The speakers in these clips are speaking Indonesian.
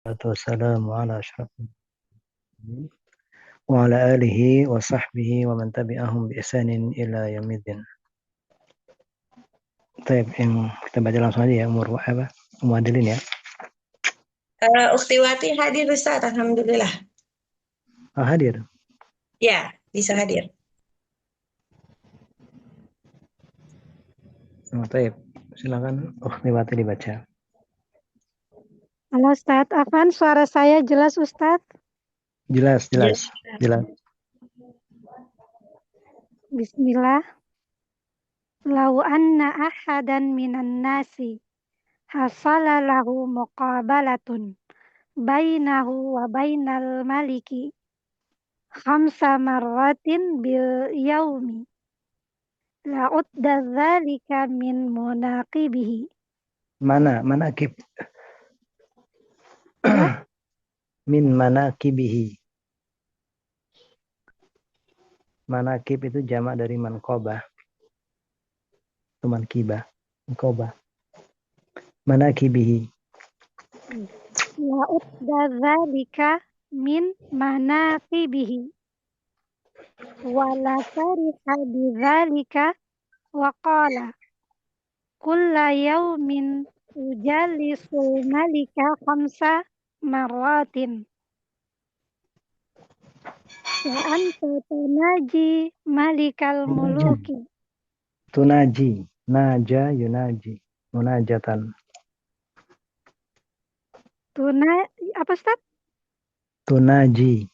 Wassalamu ala asyrafil mursalin wa ala alihi wa sahbihi wa man tabi'ahum bi ihsanin ila yaumiddin. Baik, yang kita baca langsung aja ya, Muadilin ya. Uktiwati hadir Ustaz, alhamdulillah. Hadir. Ya, bisa hadir. Baik, silakan Uktiwati dibaca. Halo Ustadz, Afan, suara saya jelas Ustadz? Jelas. Bismillah. Lau anna ahadan minan nasi hasala lahu muqabalatun bainahu wa bainal maliki khamsa marratin bil yaumi la'udda dzalika min munaqibihi. Manakib? Ya? Min manakibihi. Manakib itu jamak dari mankobah. Itu mankibah. Mankobah. Manakibihi. La'udda dzalika min manaqibihi. Wala fariha bidzalika wa qala kulla yawmin ujalisul malika khamsa marratin wa anta tunaji malikal muluki. Tunaji. Naja yunaji. Munajatan. Apa Ustaz? Tunaji.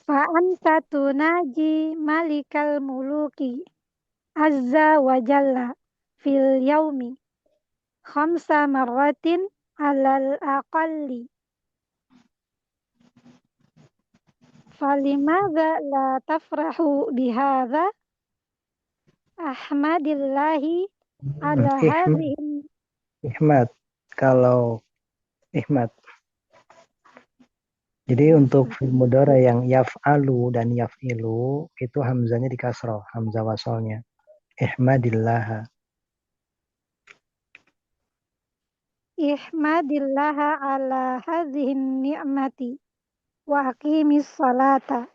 Fa anta tunaji malikal muluki azza wa jalla fil yaumi khamsa marratin alal aqalli. Falimadha la tafrahu bihadha ahmadillahi ala hadhihi. Ihmad. Kalau ihmad. Jadi untuk fi'il mudhari yang yaf'alu dan yaf'ilu itu hamzanya di kasroh, hamzah wasalnya. Ihmadillah. Ihmadillaha ala hadhihi ni'mati wa aqimis salata.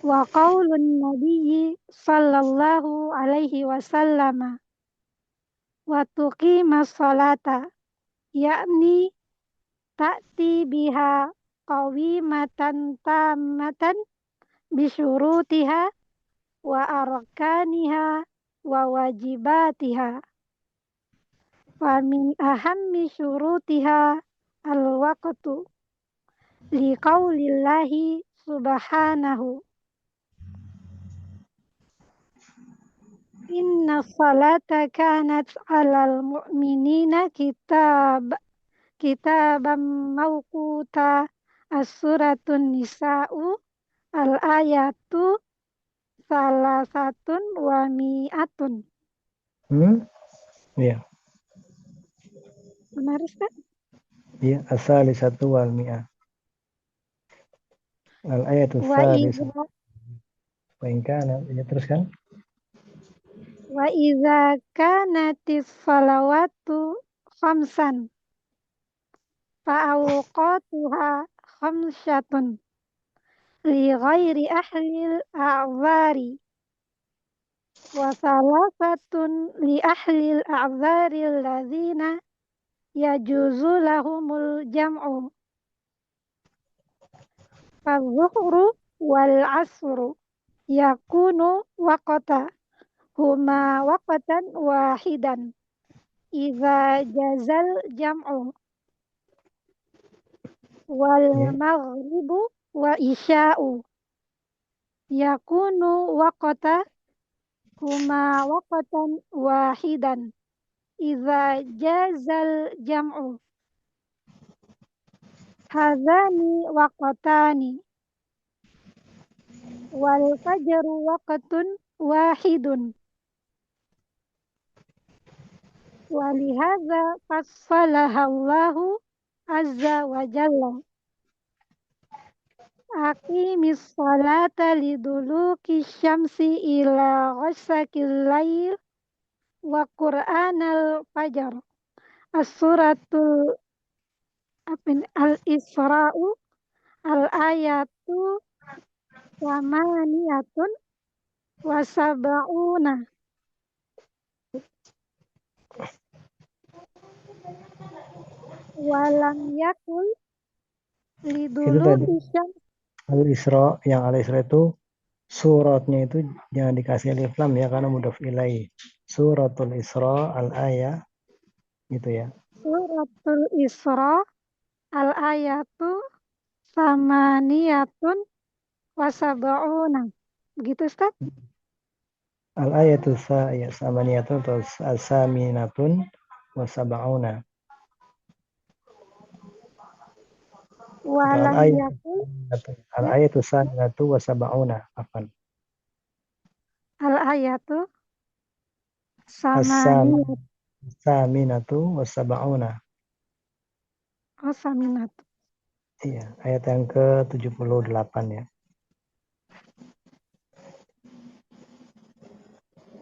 Wa qaulun nabiyyi sallallahu alaihi wasallam wa tuqimas salata yakni ta'ti biha qawimatan tammatan bisyurutiha wa arkaniha wa wajibatiha. Wa min ahammi syurutiha al-waqtu liqaulillahi subhanahu inna salata kanat 'alal mu'minina kitaban mawquta. As-suratun nisa'u al-ayatu salasatun wa mi'atun. Iya. Benar Ustaz? Iya, as-salisatu wal mi'ah. Al-ayatu salisatu. Wa in kana, ya teruskan. Wa idza kanatis salawatu khamsan fa awqatuha khamsyatun li ghairi ahlil a'zari wa salasatun li ahlil a'zari alladzina yajuzu lahumul jam'u. Fadh-dhuhru wal 'asru yakunu waqta huma waqtan wahidan idza jazal jam'u. Wal maghribu wa isya'u yakunu waqta huma waqtan wahidan idza jazal jam'u. Hadzani waqtani wal fajru waqtun wahidun. Walihadza fassalahallahu azza wa jalla. Aqimis salata liduluki syamsi ila ghasaqil lail wa Qur'anal fajar. As-suratul Al-Isra'u al-ayatu samaniyatun wa sab'una. Walam yakul Itu lidulu tadi bisyam. Al-Isra, yang Al-Isra itu suratnya itu jangan dikasih alif lam ya karena mudhaf ilaih. Suratul Isra al-ayah gitu ya. Suratul Isra al-ayatu samaniyatun wa sab'una. Begitu Ustaz? Al-ayatu samaniyatun atau saminatun wa sab'una. Atau Walam al-ayatu yakul ya, al-ayatu saminatu wa sab'una. Afan. al-ayatu samaniyatun As-saminatu wa sab'una. wa saminatun. Iya, ayat yang ke-78 ya.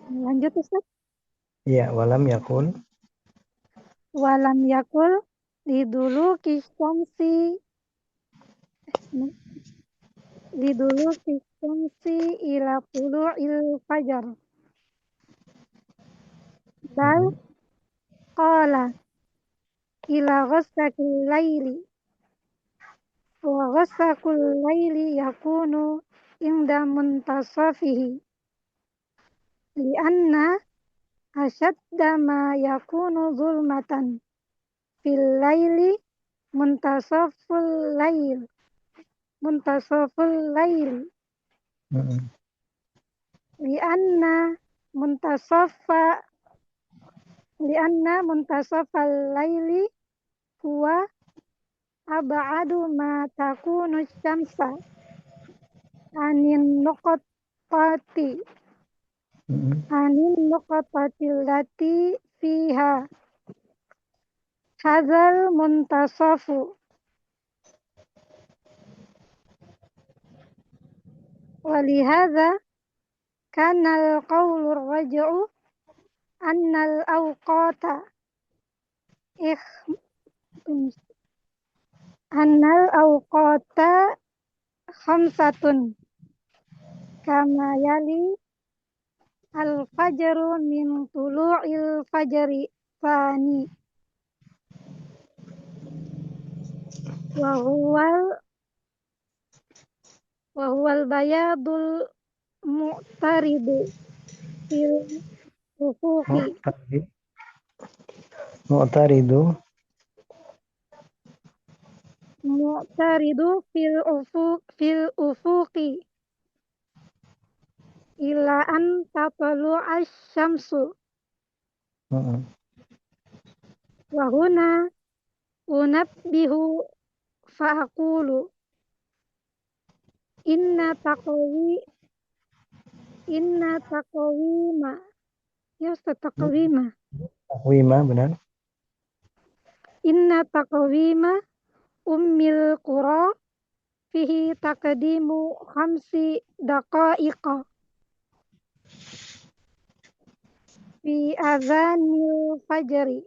Lanjut Ustaz. Iya, walam yakul Walam yakul lidulu kisyamsi ila tulu'il fajar. Bal qala ila ghasaqil laili. Wa ghasaqul laili yakunu inda muntasafihi. Lianna asyadda ma yakunu zulmatan fil laili muntasaful lail. Muntasaful lail. Lianna muntasafal laili huwa ab'adu ma takunu syamsa anin nuqtati lati fiha hadzal muntasafu. Walihadza kana al-qawlu raj'u annal awqata khamsatun kama yali al-fajru min tulu'il fajri fani wa huwal bayadul mu'taridu fil ufuqi. Mu'taridu fil ufuqi ila an tatlu'a syamsu. Wa huna unabbihu fa'aqulu inna taqwima ya Ustaz, taqwima benar. inna taqwima ummil qura fihi taqdimu khamsi daqaiqa fi azanil fajri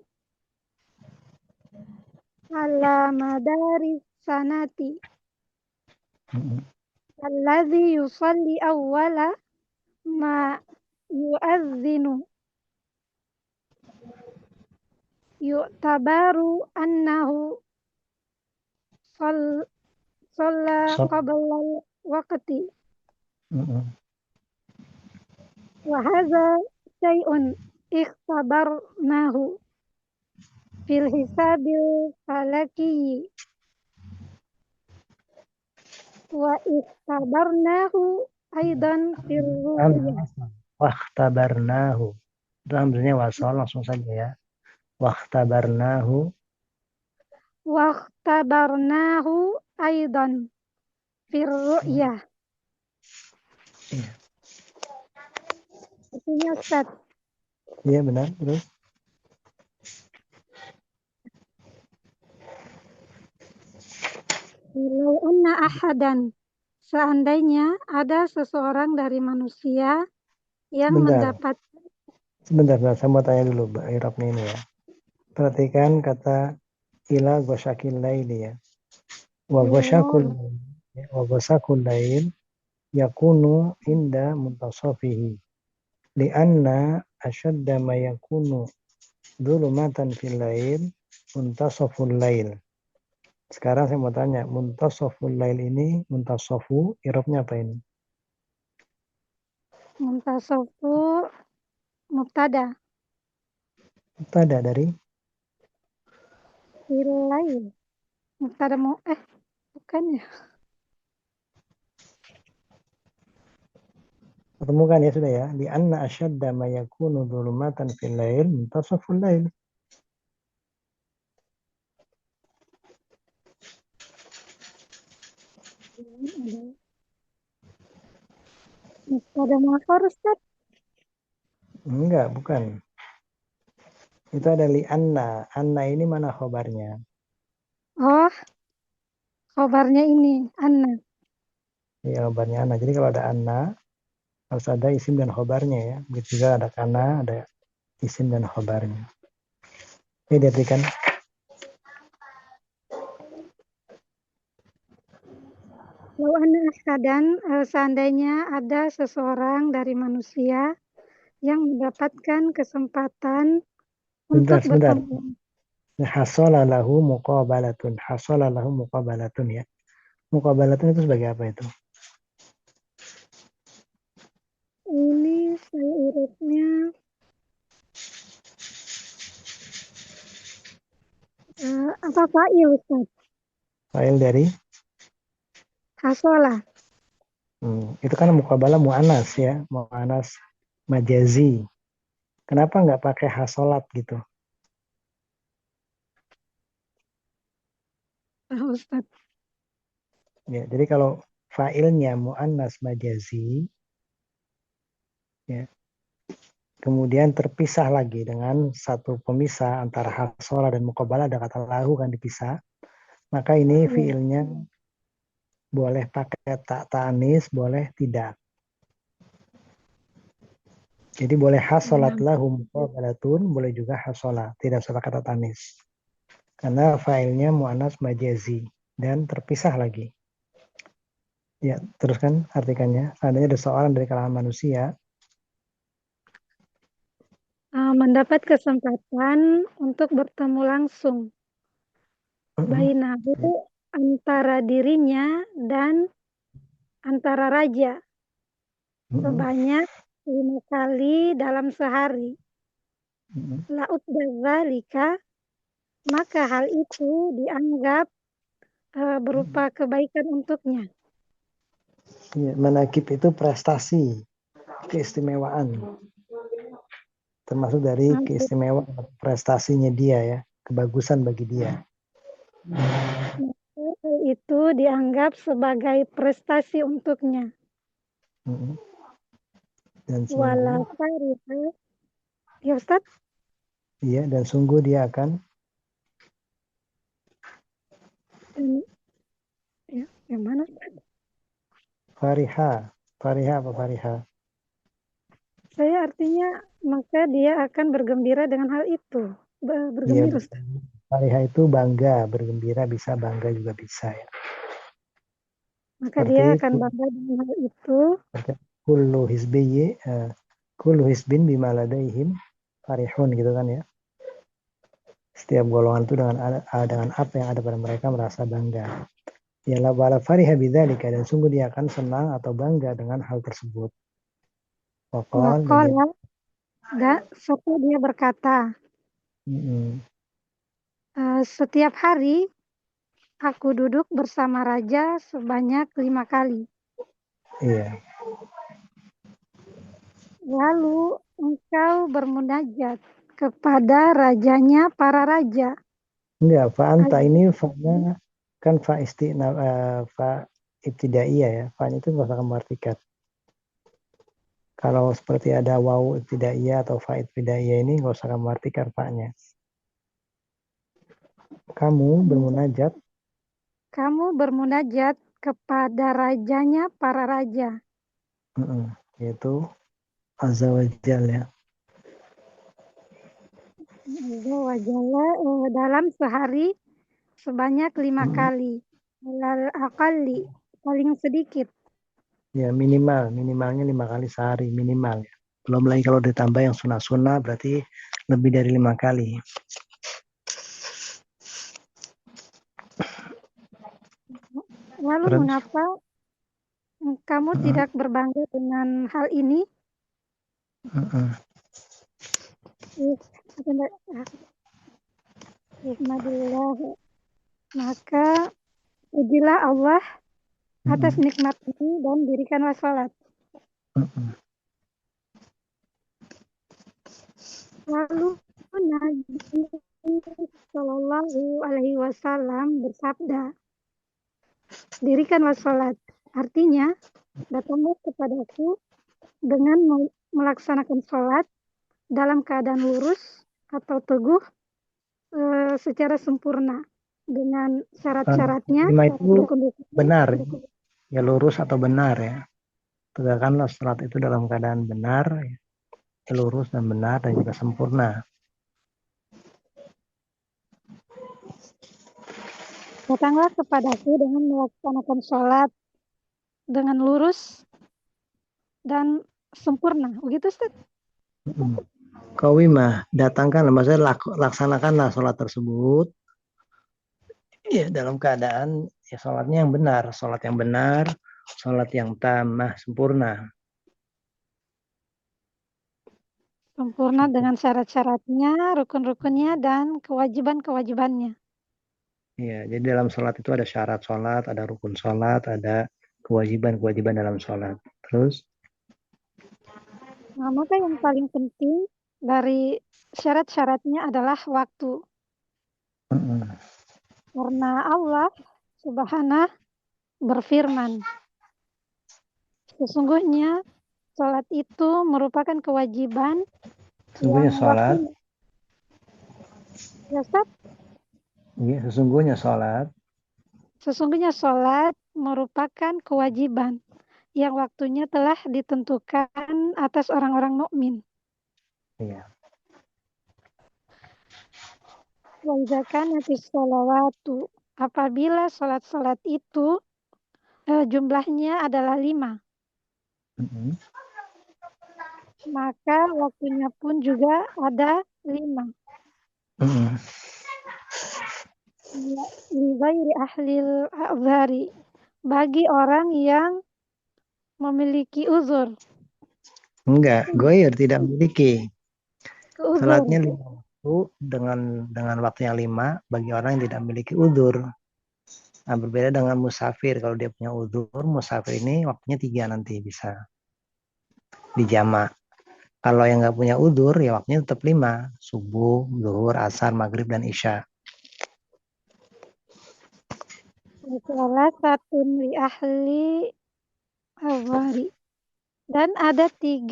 ala madari sanati alladhi yusalli awwala ma yu'adzinu yu'tabaru annahu shalla qabla waqti wa hadza syai'un ikhtabarnahu fil hisabil falaki wa ikhtabarnahu aidan fil ru'yah. Wakhtabarnahu. Itu hamzahnya wasal langsung saja ya. Wakhtabarnahu aidan fil ru'yah. Iya. Artinya Ustaz. Iya benar, terus. Walau anna ahadan, seandainya ada seseorang dari manusia yang mendapat Sebentar, saya mau tanya dulu Mbak Irabnya ini ya. Perhatikan kata ila gosyakil lail ya. Wa gosyakul Iya, wa gosyakul lail yakunu inda muntasafihi. Lianna asyadda ma yakunu dhulumatan fil lail muntasaful lail. Sekarang saya mau tanya, muntasaful lail ini, muntasafu, irabnya apa ini? muntasofu mubtada, Tada dari filail. Mubtada mau, bukan ya? ketemukan ya sudah ya. Di anna asyadda ma yakunu dhulumatan fil lail muntasaful lail. Ada mubtada muakhar, Ustaz. Enggak, bukan. Itu ada li anna. Anna ini mana khobarnya? Oh, khobarnya ini, Anna. Ya, khobarnya anna. Jadi kalau ada anna, harus ada isim dan khobarnya ya. Begitu juga ada kana, ada isim dan khobarnya. Ini diartikan Lau anna ahadan, seandainya ada seseorang dari manusia yang mendapatkan kesempatan untuk sebentar. bertemu. Hasola lahu muqabalatun. Hasola lahu muqabalatun ya. Muqabalatun itu sebagai apa itu? Ini saya urutnya apa fa'il, Ustaz? Fa'il dari Hasolah. itu kan muqabalah mu'anas ya. Mu'anas majazi. Kenapa nggak pakai hasolat gitu? Ustaz. Ya, jadi kalau fa'ilnya mu'annas majazi, ya, kemudian terpisah lagi dengan satu pemisah antara hasolah dan muqabalah, ada kata lahu kan dipisah, maka ini Ya, fi'ilnya boleh pakai tak ta'anis, boleh tidak. Jadi boleh hasolat ya. lahu muqabalatun, boleh juga hasolah, tidak usah pakai tak ta'anis. Karena fa'ilnya mu'annas majazi dan terpisah lagi. Ya, teruskan artikannya. Seandainya ada seorang dari kalangan manusia Mendapat kesempatan untuk bertemu langsung bainahu ya, antara dirinya dan antara raja sebanyak 5 kali dalam sehari. Laut dzalika, maka hal itu dianggap berupa kebaikan untuknya. ya, manakib itu prestasi, keistimewaan, termasuk dari Hal keistimewaan prestasinya dia ya, kebagusan bagi dia. itu dianggap sebagai prestasi untuknya. Dan Wala sungguh, fariha, ya Ustaz? iya, dan sungguh dia akan Dan, ya, yang mana? fariha, fariha apa fariha? Saya artinya maka dia akan bergembira dengan hal itu. Iya, Bergembira, Ustaz. fariha itu bangga, bergembira bisa, bangga juga bisa ya. Maka dia Seperti akan bangga dengan hal itu. kullu hizbiyyi kullu hizbin bima ladaihim farihun gitu kan ya. Setiap golongan itu dengan apa yang ada pada mereka merasa bangga. Ya la wala fariha bidzalika, dan sungguh dia akan senang atau bangga dengan hal tersebut. Waqal, dan dia Wakola, serta dia berkata, setiap hari aku duduk bersama raja sebanyak 5 kali. iya. Lalu engkau bermunajat kepada rajanya para raja. Enggak, fa'anta ini fa'nya kan fa ibtidaiyah ya. Fa'nya itu nggak usah kamu artikan. Kalau seperti ada waw ibtidaiyah atau fa ibtidaiyah ini nggak usah kamu artikan fa'nya. Kamu bermunajat, Kamu bermunajat kepada rajanya para raja. yaitu Azza wa Jalla ya. Azza wa Jalla, dalam sehari sebanyak 5 kali. Alal aqalli, paling sedikit. Ya minimalnya 5 kali sehari minimal ya. Belum lagi kalau ditambah yang sunnah-sunnah berarti lebih dari 5 kali. Lalu Terus mengapa kamu tidak berbangga dengan hal ini? Ihmadillah. Maka pujilah Allah atas nikmat ini dan dirikanlah salat. Lalu Nabi Shallallahu Alaihi Wasallam bersabda, dirikanlah salat. Artinya, datanglah kepadaku dengan melaksanakan salat dalam keadaan lurus atau teguh secara sempurna dengan syarat-syaratnya. 5 itu benar ya, lurus atau benar ya. Tegakkanlah salat itu dalam keadaan benar ya, lurus dan benar dan juga sempurna. Datanglah kepadaku dengan melaksanakan sholat dengan lurus dan sempurna. Begitu, Ustaz? Qawimah, datangkan, maksudnya laksanakanlah sholat tersebut ya dalam keadaan ya sholatnya yang benar, sholat yang tamah, sempurna. Sempurna dengan syarat-syaratnya, rukun-rukunnya, dan kewajiban-kewajibannya. Ya, jadi dalam sholat itu ada syarat sholat, ada rukun sholat, ada kewajiban-kewajiban dalam sholat. Terus? Nah, maka yang paling penting dari syarat-syaratnya adalah waktu. Karena Allah Subhanahu berfirman, sesungguhnya sholat itu merupakan kewajiban Sesungguhnya yang sholat. Ya, Ustaz? Iya, sesungguhnya sholat. Sesungguhnya sholat merupakan kewajiban yang waktunya telah ditentukan atas orang-orang mukmin. Iya. Wa idza kanatis sholawatu, apabila sholat-sholat itu jumlahnya adalah 5, maka waktunya pun juga ada 5. Lighairi ahlil a'dzari, bagi orang yang memiliki uzur. Enggak, goyer tidak memiliki. Uzur. Salatnya 5 waktu dengan waktu yang 5 bagi orang yang tidak memiliki uzur. Nah, berbeda dengan musafir. Kalau dia punya uzur, musafir ini waktunya 3 nanti bisa dijamak. Kalau yang nggak punya uzur, ya waktunya tetap 5. Subuh, zuhur, asar, maghrib, dan isya. Salah satu li ahli awari. Dan ada 3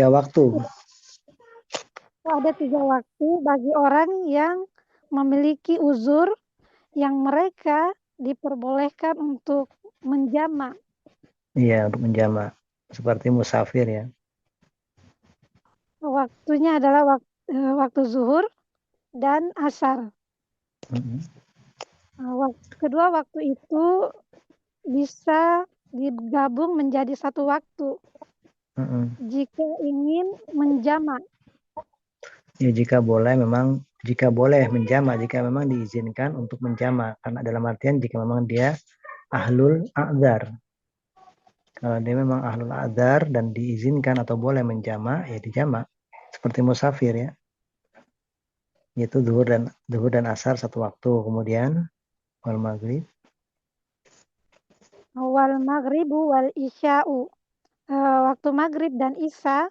waktu. Ada 3 waktu bagi orang yang memiliki uzur yang mereka diperbolehkan untuk menjamak. Iya, untuk menjamak. Seperti musafir ya. Waktunya adalah waktu zuhur dan asar. Kedua waktu itu bisa digabung menjadi satu waktu. Jika ingin menjamak. Ya, jika boleh menjamak, jika memang diizinkan untuk menjamak. Karena dalam artian jika memang dia ahlul a'dzar. Kalau dia memang ahlul a'dzar dan diizinkan atau boleh menjamak, ya dijamak. Seperti musafir ya. Yaitu zuhur dan asar satu waktu. Kemudian wal maghrib. Wal maghribu wal isya'u. Waktu maghrib dan isya,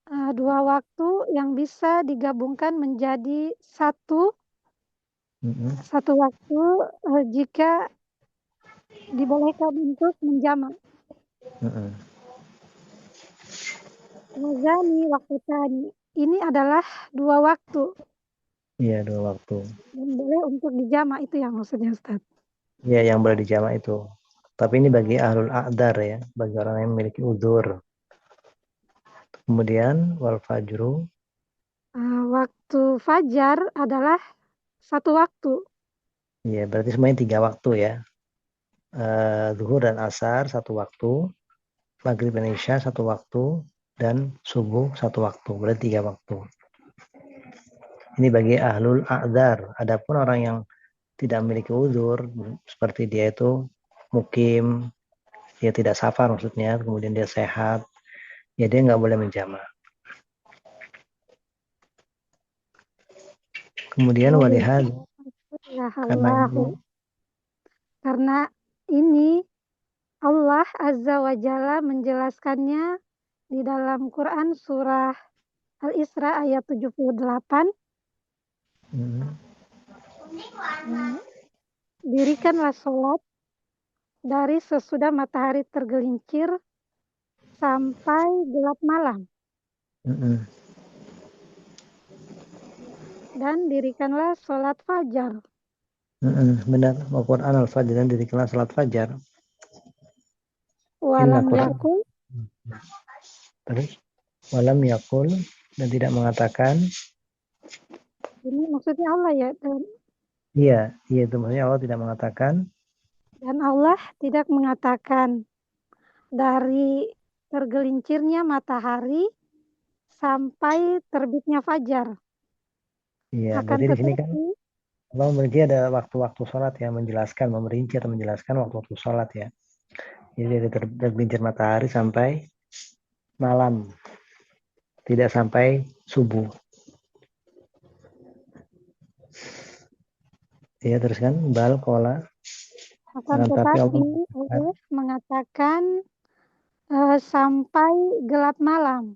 2 waktu yang bisa digabungkan menjadi satu waktu jika dibolehkan untuk menjamak. Wazani waktu tani. Ini adalah 2 waktu. Iya, 2 waktu. Dan boleh untuk dijamak, itu yang maksudnya, Ustaz. Iya, yang boleh dijamak itu. Tapi ini bagi ahlul a'dzar ya, bagi orang yang memiliki uzur. Kemudian wal fajru. Waktu fajar adalah satu waktu. Ya, berarti semuanya 3 waktu ya. Zuhur dan asar satu waktu, maghrib dan isya satu waktu, dan subuh satu waktu. Berarti 3 waktu. Ini bagi ahlul a'dzar. Adapun orang yang tidak memiliki uzur, seperti dia itu mukim, dia tidak safar maksudnya, kemudian dia sehat, ya dia nggak boleh menjamak. Kemudian walihad, Karena ini Allah Azza wa Jalla menjelaskannya di dalam Quran surah Al-Isra ayat 78. Dirikanlah sholat dari sesudah matahari tergelincir sampai gelap malam. Dan dirikanlah sholat fajar. Benar, Al-Quran al-Fajr, dan dirikanlah sholat fajar. Walam yakul. Terus walam yakul, dan tidak mengatakan. Ini maksudnya Allah ya. Iya itu maksudnya Allah tidak mengatakan. Dan Allah tidak mengatakan dari tergelincirnya matahari sampai terbitnya fajar. Iya, Akan berarti di sini kan tetapi Allah memiliki ada waktu-waktu sholat ya, memerinci atau menjelaskan waktu-waktu sholat ya. Jadi dari tergelincir matahari sampai malam, tidak sampai subuh. Ya terus kan bal kola. akan tetapi Allah mengatakan sampai gelap malam.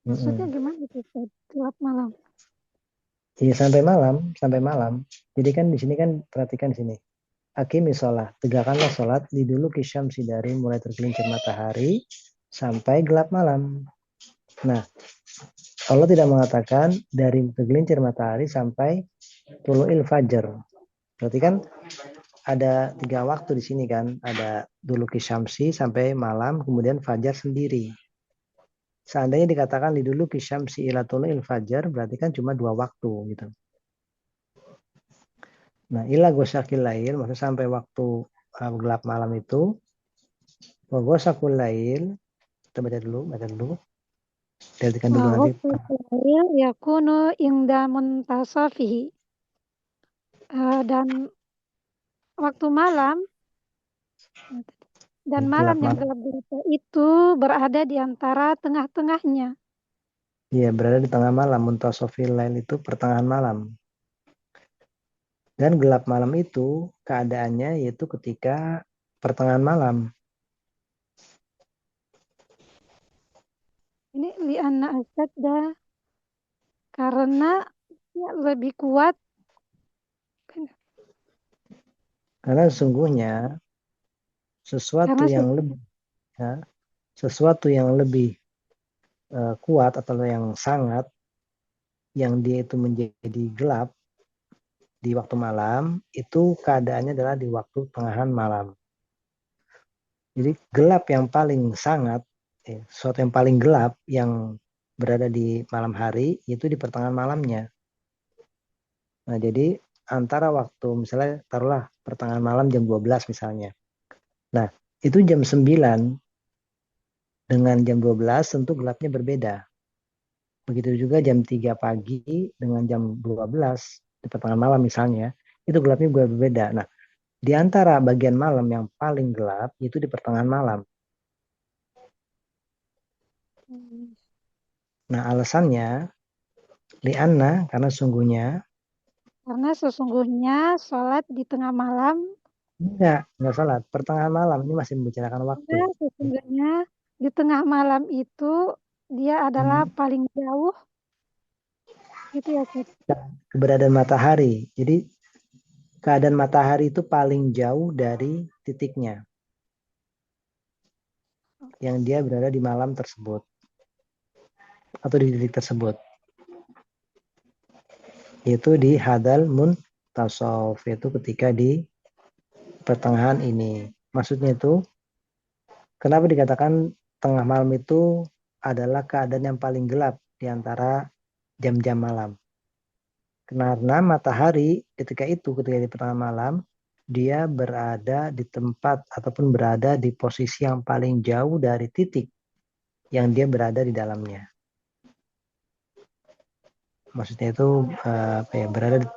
Maksudnya gimana itu gelap malam? Iya sampai malam. Jadi kan di sini kan perhatikan di sini. Aqimi sholat, tegakkanlah sholat di dulu kisyamsi, dari mulai tergelincir matahari sampai gelap malam. Nah, Allah tidak mengatakan dari tergelincir matahari sampai tulu'il fajar. Berarti kan ada 3 waktu di sini kan, ada dulu kisyamsi sampai malam, kemudian fajar sendiri. Seandainya dikatakan di dulu kisyamsi ila tulu'il fajar, berarti kan cuma 2 waktu gitu. Nah, ila gosakil lail, maksudnya sampai waktu gelap malam itu, wa gosakul lail, kita baca dulu. Diartikan dulu nanti. Yakunu inda muntasafihi. Dan waktu malam dan malam yang gelap gulita itu berada di antara tengah-tengahnya. Iya, berada di tengah malam. Muntasofil lail itu pertengahan malam. Dan gelap malam itu keadaannya yaitu ketika pertengahan malam. Ini li'anna asyadda, karena ya, lebih kuat. Karena sesungguhnya sesuatu yang lebih kuat atau yang sangat, yang dia itu menjadi gelap di waktu malam, itu keadaannya adalah di waktu tengahan malam. Jadi gelap yang paling sangat, sesuatu yang paling gelap yang berada di malam hari itu di pertengahan malamnya. Nah, jadi antara waktu misalnya taruhlah pertengahan malam jam 12 misalnya. Nah, itu jam 9 dengan jam 12 tentu gelapnya berbeda. Begitu juga jam 3 pagi dengan jam 12 di pertengahan malam misalnya, itu gelapnya berbeda. Nah, di antara bagian malam yang paling gelap itu di pertengahan malam. Nah, alasannya li'anna, karena sesungguhnya sholat di tengah malam. Enggak sholat. Pertengahan malam ini masih membicarakan waktu. Sesungguhnya di tengah malam itu dia adalah paling jauh. Gitu ya, keberadaan matahari. Jadi keadaan matahari itu paling jauh dari titiknya. Yang dia berada di malam tersebut. Atau di titik tersebut. Yaitu di hadal muntasof. Yaitu ketika di pertengahan ini. Maksudnya itu, kenapa dikatakan tengah malam itu adalah keadaan yang paling gelap di antara jam-jam malam. Karena matahari ketika di pertengahan malam, dia berada di tempat ataupun berada di posisi yang paling jauh dari titik yang dia berada di dalamnya. Maksudnya itu berada di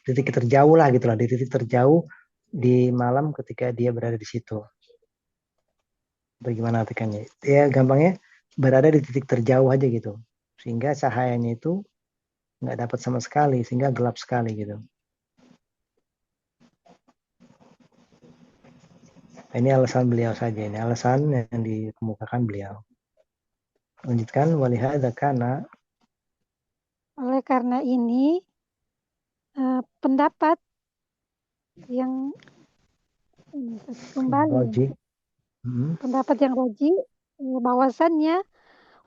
titik terjauh lah gitulah, di titik terjauh di malam ketika dia berada di situ. Bagaimana artikannya? Ya gampangnya berada di titik terjauh aja gitu, sehingga cahayanya itu nggak dapat sama sekali, sehingga gelap sekali gitu. Ini alasan beliau saja, ini alasan yang dikemukakan beliau. Lanjutkan, walihada kana. Oleh karena ini, pendapat yang kembali, pendapat yang rajih bahwasannya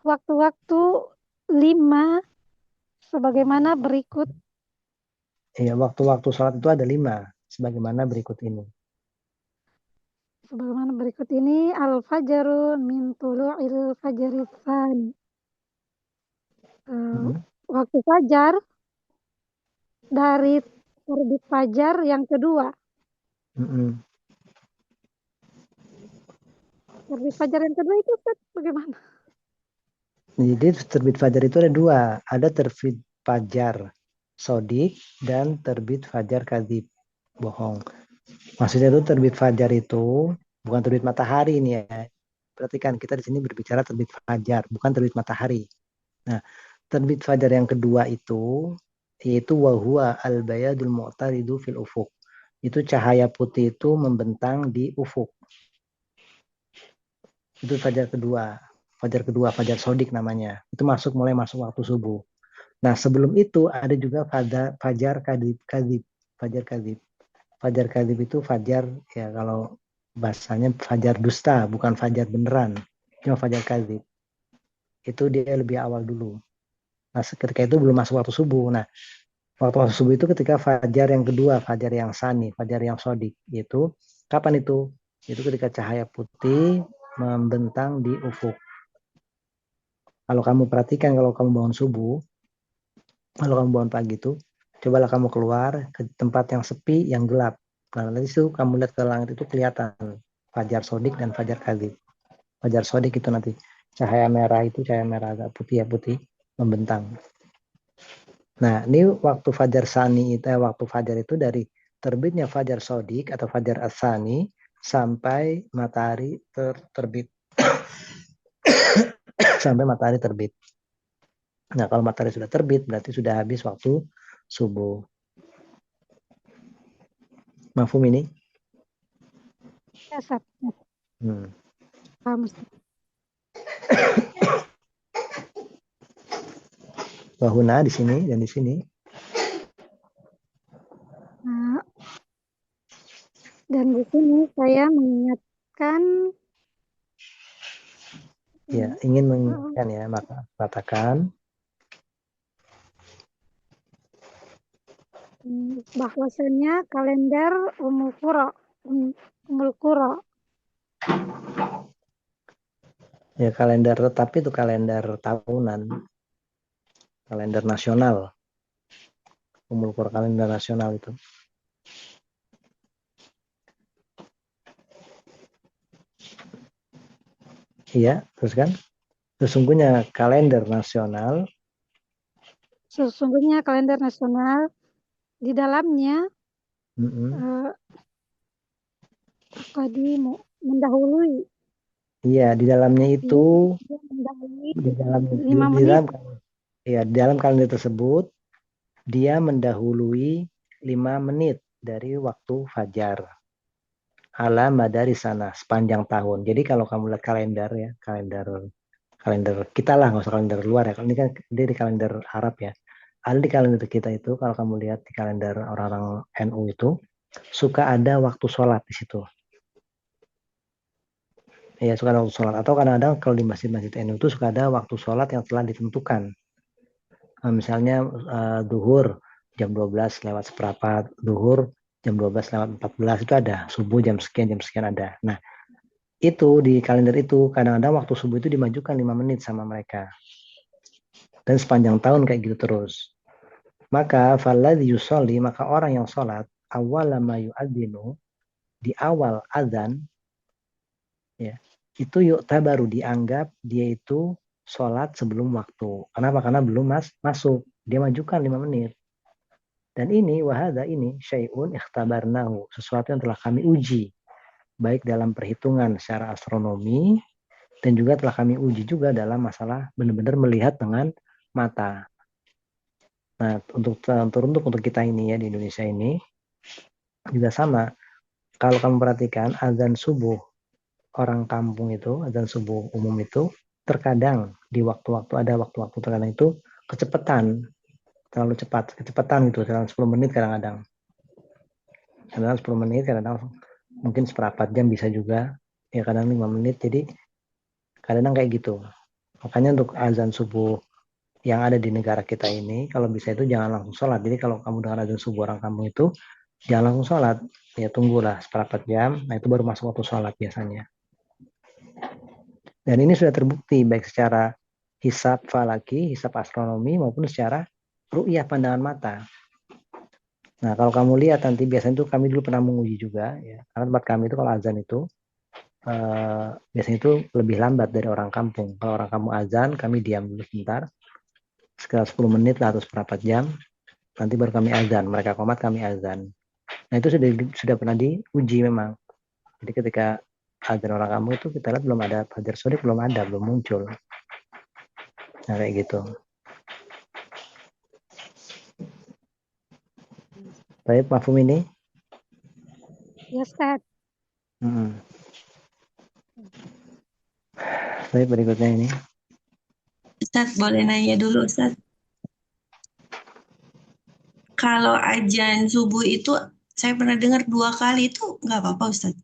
waktu-waktu 5 sebagaimana berikut. Iya, waktu-waktu sholat itu ada 5, sebagaimana berikut ini. Sebagaimana berikut ini, al-fajru min tulu'il fajri tsani. Waktu fajar dari terbit fajar yang kedua. Terbit fajar yang kedua itu bagaimana? Jadi terbit fajar itu ada 2, ada terbit fajar sodik dan terbit fajar kadzib, bohong. Maksudnya itu terbit fajar itu bukan terbit matahari ini ya. Perhatikan, kita di sini berbicara terbit fajar, bukan terbit matahari. Nah, terbit fajar yang kedua itu yaitu wahwa al-bayadul mu'taridu fil ufuk. Itu cahaya putih itu membentang di ufuk. Itu fajar kedua, fajar sodik namanya. Itu mulai masuk waktu subuh. Nah, sebelum itu ada juga fajar kadzib. Fajar kadzib itu fajar ya, kalau bahasanya fajar dusta, bukan fajar beneran. Cuma fajar kadzib. Itu dia lebih awal dulu. Nah, ketika itu belum masuk waktu subuh. Nah, waktu subuh itu ketika fajar yang kedua, fajar yang sani, fajar yang sodik. Itu kapan itu? Itu ketika cahaya putih membentang di ufuk. Kalau kamu perhatikan, kalau kamu bangun subuh, kalau kamu bangun pagi itu, cobalah kamu keluar ke tempat yang sepi, yang gelap. Nah, nanti itu kamu lihat ke langit itu kelihatan fajar sodik dan fajar kadzib. Fajar sodik itu nanti cahaya merah agak putih membentang. Nah, ini waktu fajar sani itu, waktu fajar itu dari terbitnya fajar sodik atau fajar asani sampai matahari terbit. Sampai matahari terbit. Nah, kalau matahari sudah terbit berarti sudah habis waktu subuh. Mafhum ini? Ya, Sat. Paham, Ustaz. Wahuna di sini dan di sini. Nah, dan di sini saya mengingatkan. Ya, ingin mengingatkan ya, maka katakan bahwasannya kalender Ummul Qura. Ya, kalender tetapi itu kalender tahunan. Kalender nasional. Ummul Qura kalender nasional itu. Iya, terus kan? Sesungguhnya kalender nasional di dalamnya tadi mendahului. Iya, di dalamnya itu di dalam kalender tersebut dia mendahului 5 menit dari waktu fajar. Ala madari sana sepanjang tahun. Jadi kalau kamu lihat kalender ya, kalender kita lah, nggak usah kalender luar ya. Ini kan dia di kalender Arab ya. Ada di kalender kita itu, kalau kamu lihat di kalender orang-orang NU itu, suka ada waktu sholat di situ. Ya, suka ada waktu sholat. Atau kadang-kadang kalau di masjid-masjid NU itu suka ada waktu sholat yang telah ditentukan. Nah, misalnya duhur jam 12 lewat seperempat, duhur jam 12 lewat 14 itu ada, subuh jam sekian ada. Nah, itu di kalender itu kadang-kadang waktu subuh itu dimajukan 5 menit sama mereka. Dan sepanjang tahun kayak gitu terus. Maka falladzi yusolli, maka orang yang sholat awwala ma yu'adzinu, di awal azan, ya, itu baru dianggap dia itu sholat sebelum waktu. Kenapa? Karena belum masuk. Dia majukan 5 menit. Dan ini wahada ini syai'un ikhtabarnahu, sesuatu yang telah kami uji, baik dalam perhitungan secara astronomi dan juga telah kami uji juga dalam masalah benar-benar melihat dengan mata. Nah, untuk kita ini ya di Indonesia ini juga sama. Kalau kamu perhatikan azan subuh orang kampung itu, azan subuh umum itu terkadang di waktu-waktu ada waktu-waktu terkadang itu kecepatan, terlalu cepat, kecepatan gitu, dalam 10 menit kadang-kadang. Kadang 10 menit, kadang mungkin seperempat jam bisa juga, ya kadang 5 menit, jadi kadang kayak gitu. Makanya untuk azan subuh yang ada di negara kita ini, kalau bisa itu jangan langsung sholat. Jadi kalau kamu dengar azan subuh orang kampung itu, jangan langsung sholat, ya tunggulah seperempat jam, nah itu baru masuk waktu sholat biasanya. Dan ini sudah terbukti baik secara hisab falaki, hisab astronomi, maupun secara ru'yah pandangan mata. Nah, kalau kamu lihat nanti biasanya itu kami dulu pernah menguji juga, ya. Karena tempat kami itu kalau azan itu biasanya itu lebih lambat dari orang kampung. Kalau orang kampung azan, kami diam dulu sebentar, sekitar 10 menit lah atau seperempat jam, nanti baru kami azan. Mereka komat, kami azan. Nah, itu sudah pernah diuji memang. Jadi ketika azan orang kampung itu kita lihat belum ada fajar shodiq, belum muncul. Nah, kayak gitu. Baik, mafhum ini? Ya, Ustaz. Baik, berikutnya ini. Ustaz, boleh nanya dulu, Ustaz. Kalau ajan subuh itu saya pernah dengar 2 kali, itu nggak apa-apa, Ustaz?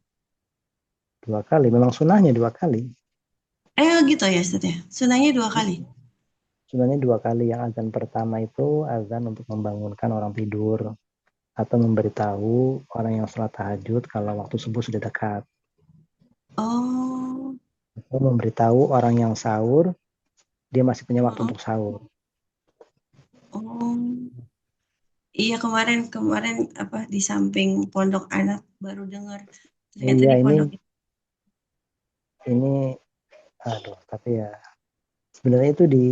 2 kali, memang sunahnya 2 kali. Gitu ya, Ustaz ya. Sunahnya 2 kali. Sebenarnya 2 kali. Yang azan pertama itu azan untuk membangunkan orang tidur atau memberitahu orang yang sholat tahajud kalau waktu subuh sudah dekat. Oh, Atau memberitahu orang yang sahur dia masih punya waktu oh, untuk sahur. oh. Iya, kemarin apa di samping pondok anak baru dengar. Ternyata Iya, di pondok itu. ini aduh, tapi ya sebenarnya itu di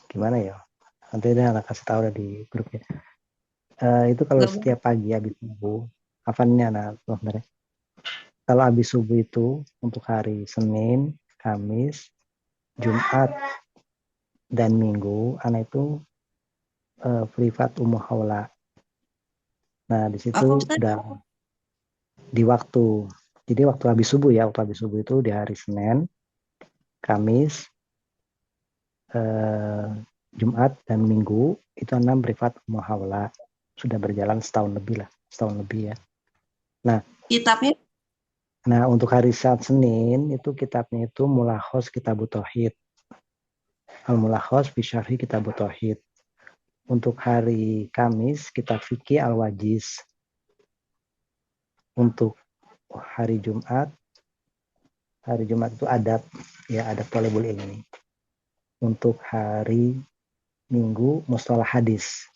gimana ya? Nanti dia kasih tahu di grupnya. Itu kalau Nggak boleh. setiap pagi habis subuh, kafannya nah sebenarnya. Kalau habis subuh itu untuk hari Senin, Kamis, Jumat, dan Minggu, anak itu privat umum haula. Nah, di situ Apa, Ustaz? udah di waktu. Jadi waktu habis subuh ya, waktu habis subuh itu di hari Senin, Kamis, Jumat, dan Minggu, itu anak privat umum haula. Sudah berjalan setahun lebih ya. Kitabnya? Nah, untuk hari saat Senin, itu kitabnya itu Mulakhos Kitabut Tauhid. Al-Mulakhos fi Syarhi Kitabut Tauhid. Untuk hari Kamis, kitab Fikih Al-Wajiz. Untuk hari Jumat itu adab, ya adab thalibul ilmi. Untuk hari Minggu mustalah hadis.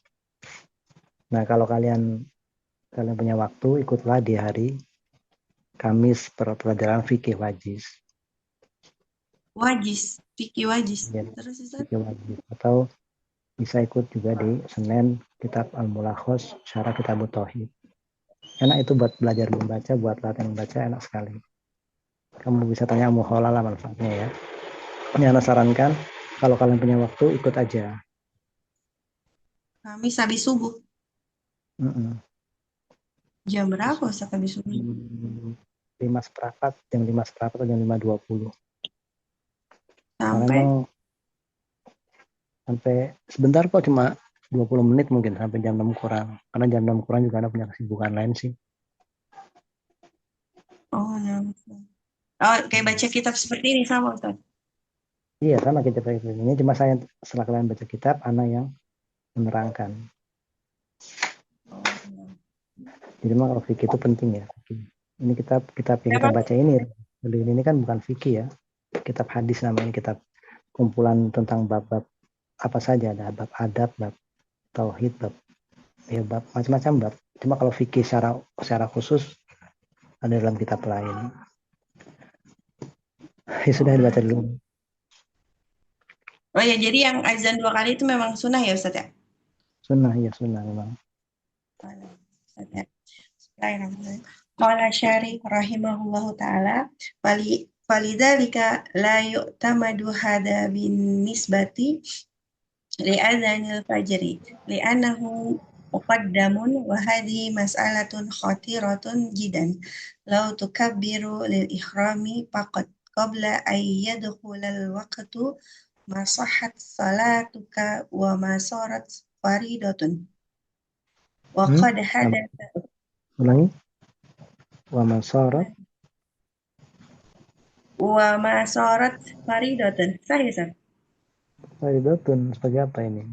Nah, kalau kalian punya waktu, ikutlah di hari Kamis pelajaran fikih wajiz. Wajis, fikih wajis. Ya, Terus, Ustaz? fikih wajiz. Atau bisa ikut juga di Senin kitab Al-Mulakhos Syarah Kitabut Tauhid. Enak itu buat belajar membaca, buat latihan membaca enak sekali. Kamu bisa tanya muhola lah manfaatnya ya. Ini Ana sarankan kalau kalian punya waktu ikut aja. Kamis habis subuh. Jam berapa, Ustaz, habis subuh? 5 seperempat, jam 5 seperempat atau jam 5:20. Karena Sampai? emang sampai sebentar kok, cuma 20 menit mungkin sampai jam 6 kurang. Karena jam 6 kurang juga Anda punya kesibukan lain sih. Oh, nah. Oh, kayak baca kitab seperti ini sama, Ustaz? Iya, sama kita pakai ini. Cuma saya setelah kalian baca kitab, Ana yang menerangkan. Oh, nah. Jadi memang kalau fikih itu penting ya. Ini kitab yang kita Kenapa? baca ini kan bukan fikih ya. Kitab hadis namanya, kitab kumpulan tentang bab-bab apa saja, ada bab adab, bab tauhid, bab ya bab macam-macam bab. Cuma kalau fikih secara khusus ada dalam kitab lain. Ya sudah dibaca dulu. Oh ya, jadi yang azan 2 kali itu memang sunnah ya Ustaz ya? Sunnah memang. Ustaz ya. Bismillahirrahmanirrahim. Qala Syarih rahimahullahu ta'ala falidzalika la yu'tamadu hada bin nisbati li'adzanil fajri li'annahu muqaddamun wa hadhihi mas'alatun khatiratun jidan law tukabbiru lil ikhrami faqad qabla ay yadkhulal waqtu ma sahhat salatuka wa ma sarat faridatun wa qad hadatha Ulangi. Wa man sarat faridatun sahih Ustaz? faridatun sebagai apa ini?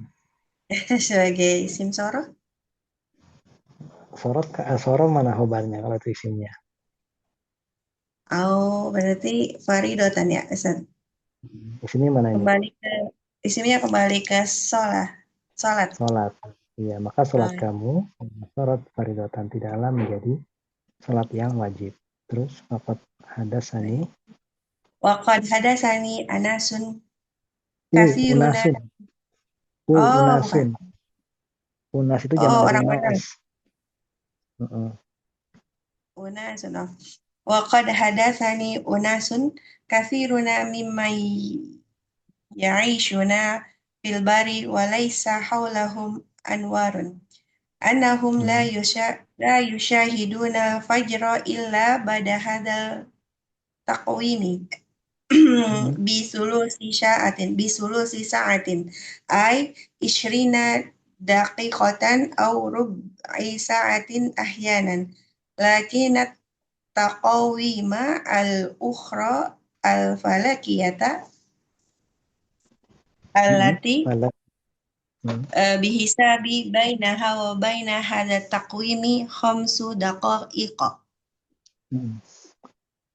Sebagai isim soroh. Sorot mana khobarnya kalau itu isimnya? Oh, berarti faridotan ya, Ustaz. Isimnya mana ini? Isimnya kembali ke salat. Salat. Iya, maka salat Oh. kamu sorot faridatan tidaklah menjadi salat yang wajib. Terus waqad hadasani Waqad hadasani anasun kasiruna. unasun. Oh, bukan. Unasun. Unas itu Oh, jamak dari orang-orang. nas. Unasun. Oh. Waqad hadasani unasun kasiruna mimman ya'ishuna fil bari wa laysa hawlahum anwarun. Annahum la yushahiduna fajra illa bada hadal taqwimi bisulusi sa'atin ay ishrina daqiqatan aw rub'i sa'atin ahyanan lakinat taqawima al-ukhra al-falakiyata allati bihisabi bainaha wa baina hadha taqwimi khamsu daqa'iqa.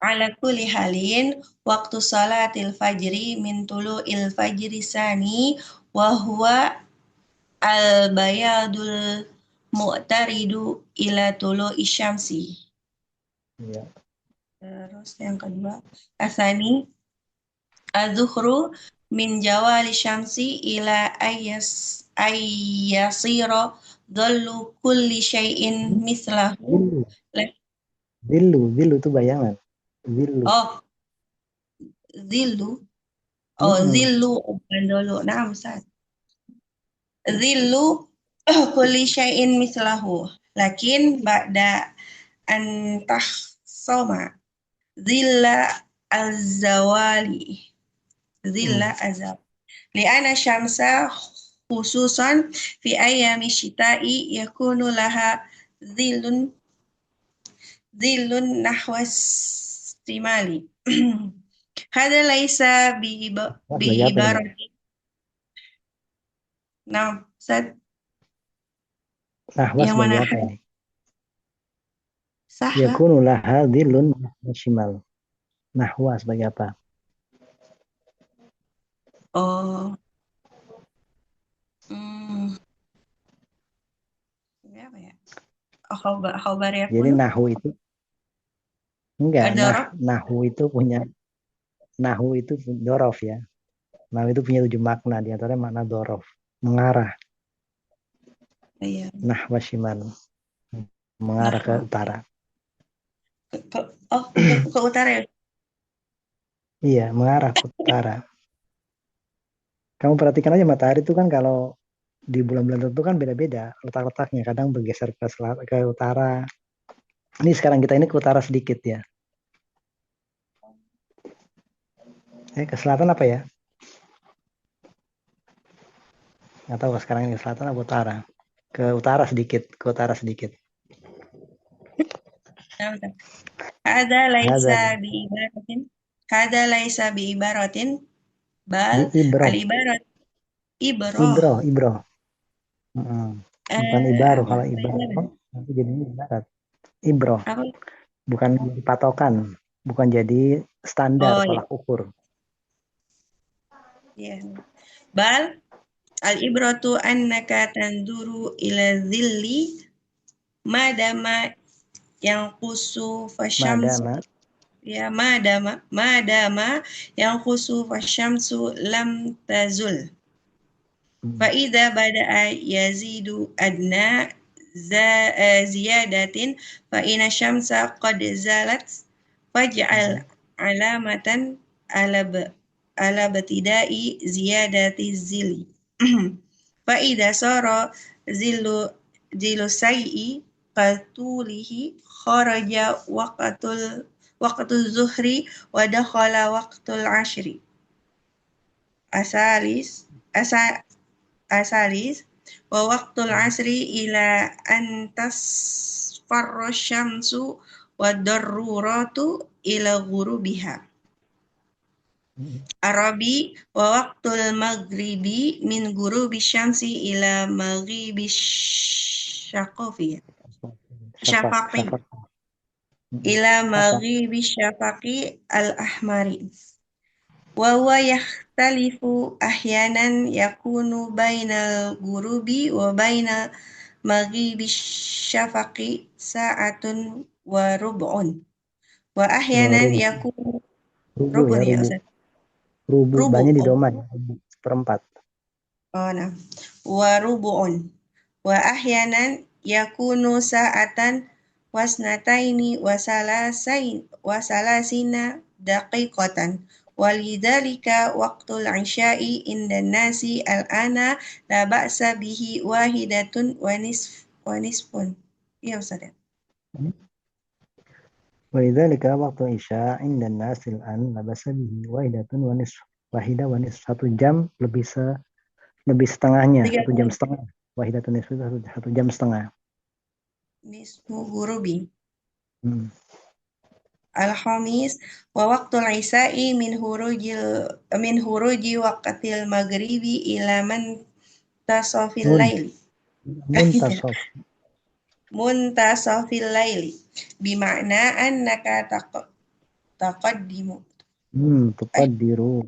Ala kulli halin waktu salatil fajri min tulu'il fajri sani wa huwa al-bayadul mu'taridu ila tulu'i syamsi. Ya. Terus yang kedua, asani az-zuhru min jawali syamsi ila ayyasira dhallu kulli syai'in mislahu. Zillu itu bayangan. Zillu. Oh, zillu. Oh, zillu bukan dulu. Nah, Ustaz. Zillu kulli syai'in mislahu. Lakin ba'da an tahsoma zilla az-zawali. Zilla az-zawali. Li'ana syamsa khususan fi ayami syita'i yakunu laha zillun nahwas timali. Hada laisa biibaratin. Nah, Ustaz. Nahwa Yang sebagai mana? apa ini? Sah. Yakunu laha dhillun shimal. Nahwa sebagai apa? Oh. Apa ya? Khobar ya. Jadi nahwu itu enggak, nahwu itu punya dorof ya. Nahwu itu punya 7 makna, di antaranya makna dorof, mengarah. Iya. Nahwa shimal, mengarah ke utara. Ke utara ya? Iya, mengarah ke utara. Kamu perhatikan aja matahari itu kan kalau di bulan-bulan tertentu kan beda-beda letak-letaknya, kadang bergeser ke utara. Ini sekarang kita ini ke utara sedikit ya. Ke selatan apa ya? Nggak tahu sekarang ini selatan atau utara. Ke utara sedikit, Hada laisa bi ibaratin bal al-ibarat ibroh. Bukan ibaroh, kalau ibaroh nanti jadinya ibarat. Ibroh. bukan jadi patokan, bukan jadi standar Oh ya, tolak ukur. ya. Bal al-ibratu annaka tanduru ila zilli madama yang kusu fasyamsu Madama ya madama yang kusu fasyamsu lam tazul. Fa'idha bada'a yazidu adna ziyadatin fa'ina syamsa qad zalat faj'al alamatan ala batidai ziyadati zili. Fa'idha sara zilu say'i qatulihi kharaja waqtul zuhri wa dakhala waqtul ashri. Asalis wa waqtul asri ila an tasfarra syamsu wa daruratu ila ghurubiha. Arabi wa waqtul maghribi min ghurubi syamsi ila maghribi syaqafi syafaqi ila maghribi syafaqi al-ahmari. Wa huwa yakhtalifu ahyanan yakunu bainal ghurubi wa bainal maghribi syafaqi sa'atun wa rub'un. Wa ahyanan yakunu rubu rub'un ya, ya rubu. Ustaz. Rubu, Rubu. banyak di doma, seperempat. Oh, nah. Wa rub'un. Wa ahyanan yakunu sa'atan wasnataini wasalasina daqiqatan. Walidhalika waqtul isya'i indan nasi al-ana la ba'sa bihi wahidatun wa nisfun. Iya Ustaz. Walidzalika waktu isya indan nasil an labasa bihi wahidatun wa nisf. Wahidah wa nisf, 1 jam lebih setengahnya, 1 jam setengah. Wahidatun nisf, 1 jam setengah. Nisfu gurubi. Al-Khamis wa waqtul isya'i min huruji waqtil maghribi ila man tasafil laili. Muntasafil laili. Bima'na annaka taqaddimu. Tuqaddiru.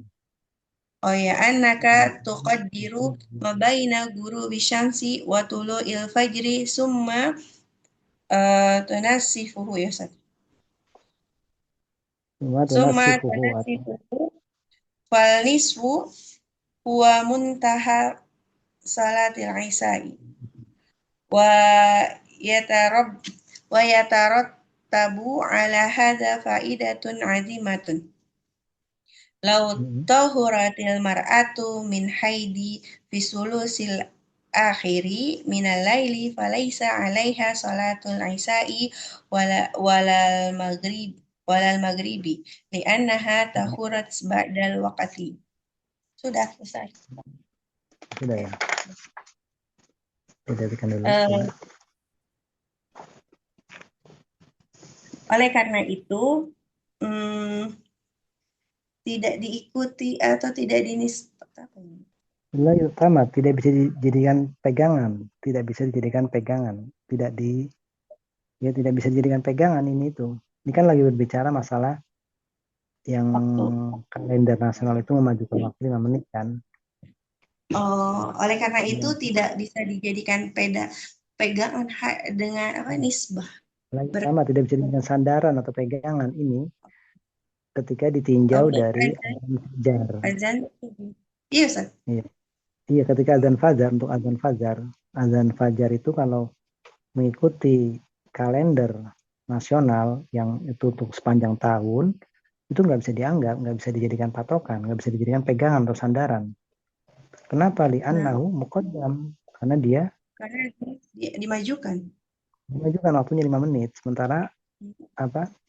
Oh ya, annaka tuqaddiru mabaina ghurubi syamsi wa tulu'il fajri summa tunasifuhu ya Ustaz. Summa tunasifuhu fal nisfu huwa muntaha salatil isya'i wa yatarattabu ala hadha faidatun azimatun. Law tahuratil mar'atu min haidi fi sulusil akhiri minal laili falaysa 'alaiha salatul isya'i walal maghribi li'annaha tahurat ba'dal waqti. Sudah selesai. Sudah ya. Kita dulu. Oleh karena itu tidak diikuti atau tidak utama tidak bisa dijadikan pegangan, tidak bisa dijadikan pegangan ini itu. Ini kan lagi berbicara masalah yang kalender nasional itu memajukan waktu 5 menit kan. Oh, oleh karena itu tidak bisa dijadikan pegangan dengan nisbah. Sama tidak bisa dijadikan sandaran atau pegangan ini ketika ditinjau dari azan. Iya, Ustaz. Iya, ketika azan fajar, untuk azan fajar itu kalau mengikuti kalender nasional yang itu untuk sepanjang tahun, itu nggak bisa dianggap, nggak bisa dijadikan patokan, nggak bisa dijadikan pegangan atau sandaran. Kenapa? Li'annahu muqaddam, karena dia dimajukan waktunya 5 menit, sementara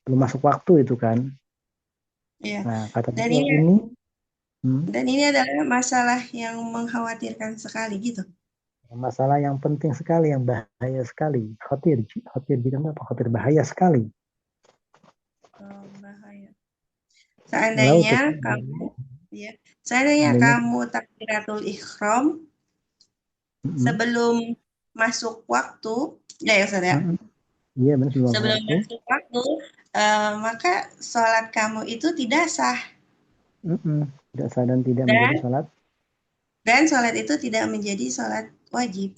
belum masuk waktu itu kan. Ya. Nah, kata dan ini adalah masalah yang mengkhawatirkan sekali gitu. Masalah yang penting sekali, yang bahaya sekali. Khatir bilang apa? Khatir, bahaya sekali. Bahaya. Seandainya kamu takbiratul ihram sebelum masuk waktu, ya Ustaz ya. Iya, benar, sebelum masuk waktu maka sholat kamu itu tidak sah. Tidak sah dan tidak menjadi sholat. Dan sholat itu tidak menjadi sholat wajib.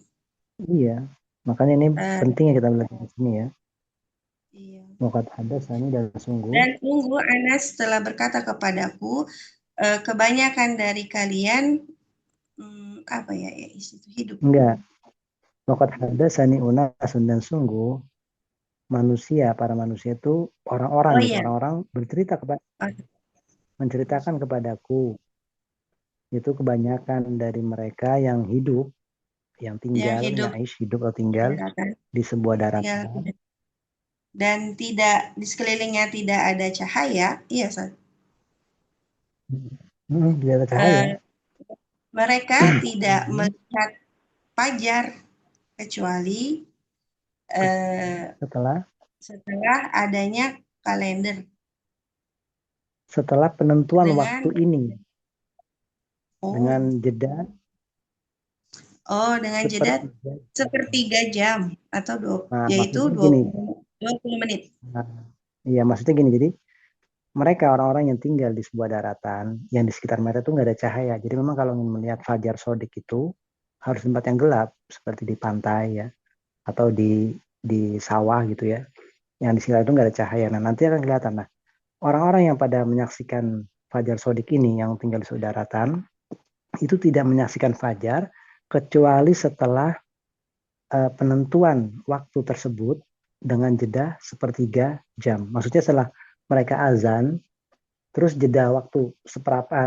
Iya, makanya ini penting ya kita belajar di sini ya. Iya. Waqad hadatsani dan sungguh. Dan sungguh Anas telah berkata kepadaku, kebanyakan dari kalian apa ya itu hidup. Enggak. Waqad hadatsani unasun dan sungguh manusia, para manusia itu orang-orang gitu, orang-orang bercerita menceritakan kepadaku. Itu kebanyakan dari mereka yang hidup, yang tinggal, hidup atau tinggal di sebuah daratan. Dan tidak di sekelilingnya tidak ada cahaya, iya Ustaz. Tidak ada cahaya. Mereka tidak melihat fajar kecuali setelah adanya kalender. Setelah penentuan waktu ini. Dengan jeda. Dengan jeda sepertiga jam atau yaitu 20 menit. Iya, maksudnya gini, jadi mereka orang-orang yang tinggal di sebuah daratan yang di sekitar mereka itu nggak ada cahaya. Jadi memang kalau ingin melihat fajar sodik itu harus tempat yang gelap seperti di pantai ya atau di sawah gitu ya. Yang di sekitar itu nggak ada cahaya. Nah nanti akan kelihatan. Nah orang-orang yang pada menyaksikan fajar sodik ini yang tinggal di sebuah daratan itu tidak menyaksikan fajar kecuali setelah penentuan waktu tersebut dengan jeda sepertiga jam. Maksudnya setelah mereka azan, terus jeda waktu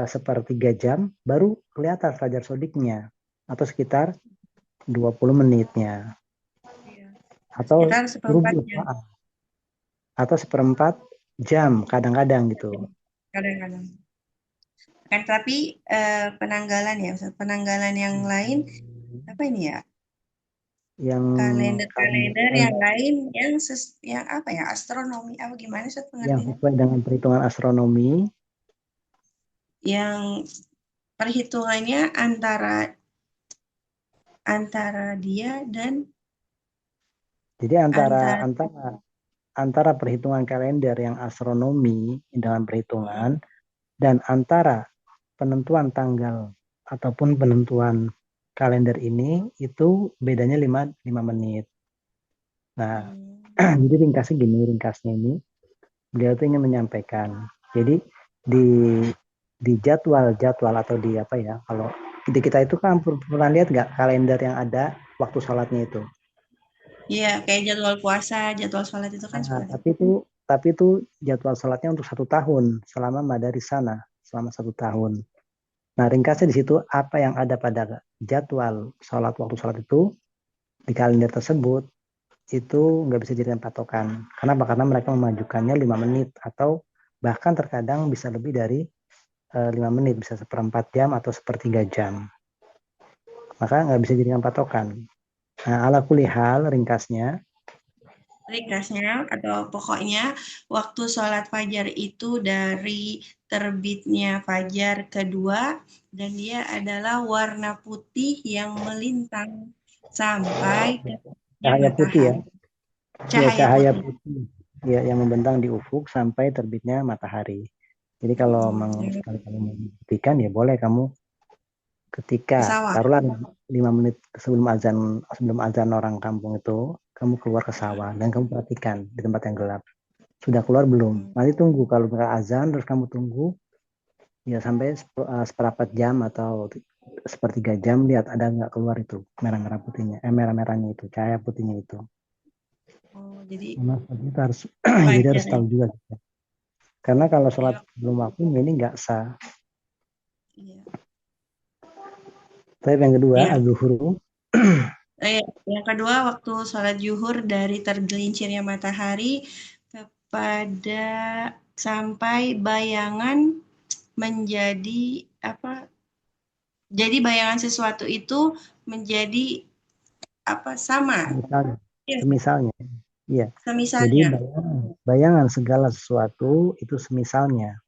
sepertiga jam, baru kelihatan fajar sodiknya. Atau sekitar 20 menitnya. Atau seperempat jam kadang-kadang gitu. Kadang-kadang. Kan tapi penanggalan ya, penanggalan yang lain, apa ini ya? Yang kalender yang lain yang apa ya, astronomi apa gimana sih pengertiannya? Yang sesuai dengan perhitungan astronomi yang perhitungannya antara dia dan jadi antara perhitungan kalender yang astronomi dengan perhitungan dan antara penentuan tanggal ataupun penentuan kalender ini itu bedanya 5 menit. Nah, jadi ringkasnya ini beliau tuh ingin menyampaikan. Jadi di jadwal atau di apa ya, kalau kita itu kan pernah lihat nggak kalender yang ada waktu sholatnya itu? Iya, kayak jadwal puasa, jadwal sholat itu kan tapi itu jadwal sholatnya untuk 1 tahun selama madaris sana, selama 1 tahun. Nah, ringkasnya di situ apa yang ada pada jadwal waktu sholat itu di kalender tersebut itu nggak bisa dijadikan patokan. Kenapa? Karena mereka memajukannya 5 menit atau bahkan terkadang bisa lebih dari 5 menit, bisa seperempat jam atau sepertiga jam. Maka nggak bisa dijadikan patokan. Nah, ala kulli hal ringkasnya atau pokoknya waktu sholat fajar itu dari terbitnya fajar kedua dan dia adalah warna putih yang melintang sampai cahaya putih ya. Cahaya putih ya yang membentang di ufuk sampai terbitnya matahari. Jadi kalau sekali-kali mau membuktikan ya boleh kamu ketika taruhlah 5 menit sebelum azan orang kampung itu kamu keluar ke sawah dan kamu perhatikan di tempat yang gelap sudah keluar belum. Nanti tunggu kalau mereka azan terus kamu tunggu ya sampai seperempat jam atau sepertiga jam lihat ada nggak keluar itu merah-merah putihnya merah-merahnya itu cahaya putihnya itu. Jadi kita harus jadi harus tahu juga gitu. Karena kalau sholat belum waktu ini nggak sah. Iya. Tapi yang kedua al-zuhur. Yang kedua waktu sholat zuhur dari tergelincirnya matahari kepada sampai bayangan menjadi apa? Jadi bayangan sesuatu itu menjadi apa sama? Semisalnya. Iya. Jadi bayangan segala sesuatu itu semisalnya.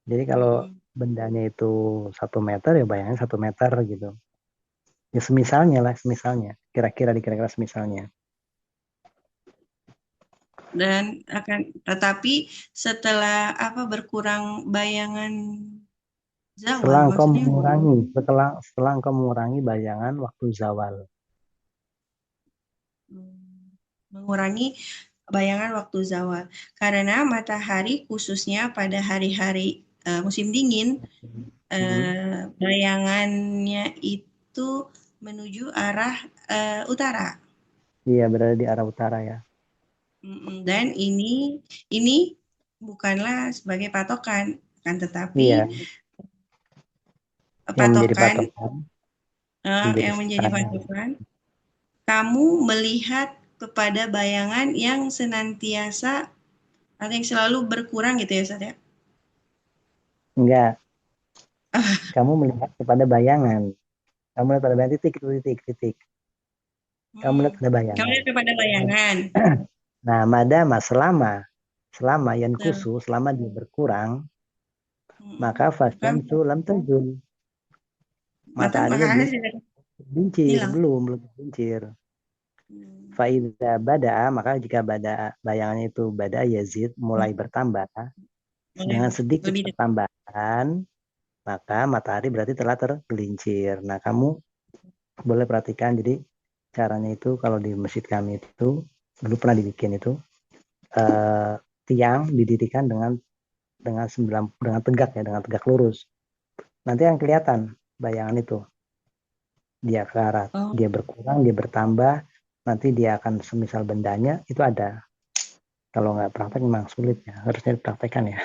Jadi kalau bendanya itu 1 meter ya bayangnya 1 meter gitu. Ya semisalnya lah, kira-kira semisalnya. dan tetapi setelah berkurang bayangan Setelah zawal, engkau maksudnya mengurangi, setelah engkau mengurangi bayangan waktu zawal. mengurangi bayangan waktu zawal. Karena matahari khususnya pada hari-hari musim dingin, bayangannya itu menuju arah utara. Iya, berada di arah utara ya. Dan ini bukanlah sebagai patokan, kan, tetapi Iya, yang menjadi patokan patokan, yang menjadi patokan, kamu melihat kepada bayangan yang senantiasa atau yang selalu berkurang gitu ya, Ustaz ya? Enggak, kamu melihat kepada bayangan. Kamu melihat pada bayangan titik. Kamu melihat pada Kamu bayangan. lihat kepada bayangan. Nah, madama selama yang khusus, selama dia berkurang, maka fasyamsu lam tanzul. Mataharinya belum tergelincir. Faidza bada'a, maka jika bayangannya itu yazid, mulai bertambah, dengan sedikit pertambahan, maka matahari berarti telah tergelincir. Nah, kamu boleh perhatikan, jadi caranya itu kalau di masjid kami itu, dulu pernah dibikin itu, tiang didirikan dengan tegak ya, dengan tegak lurus. Nanti yang kelihatan bayangan itu. Dia ke arah, dia berkurang, dia bertambah, nanti dia akan semisal bendanya itu ada. Kalau nggak praktek memang sulit ya, harusnya dipraktekkan ya.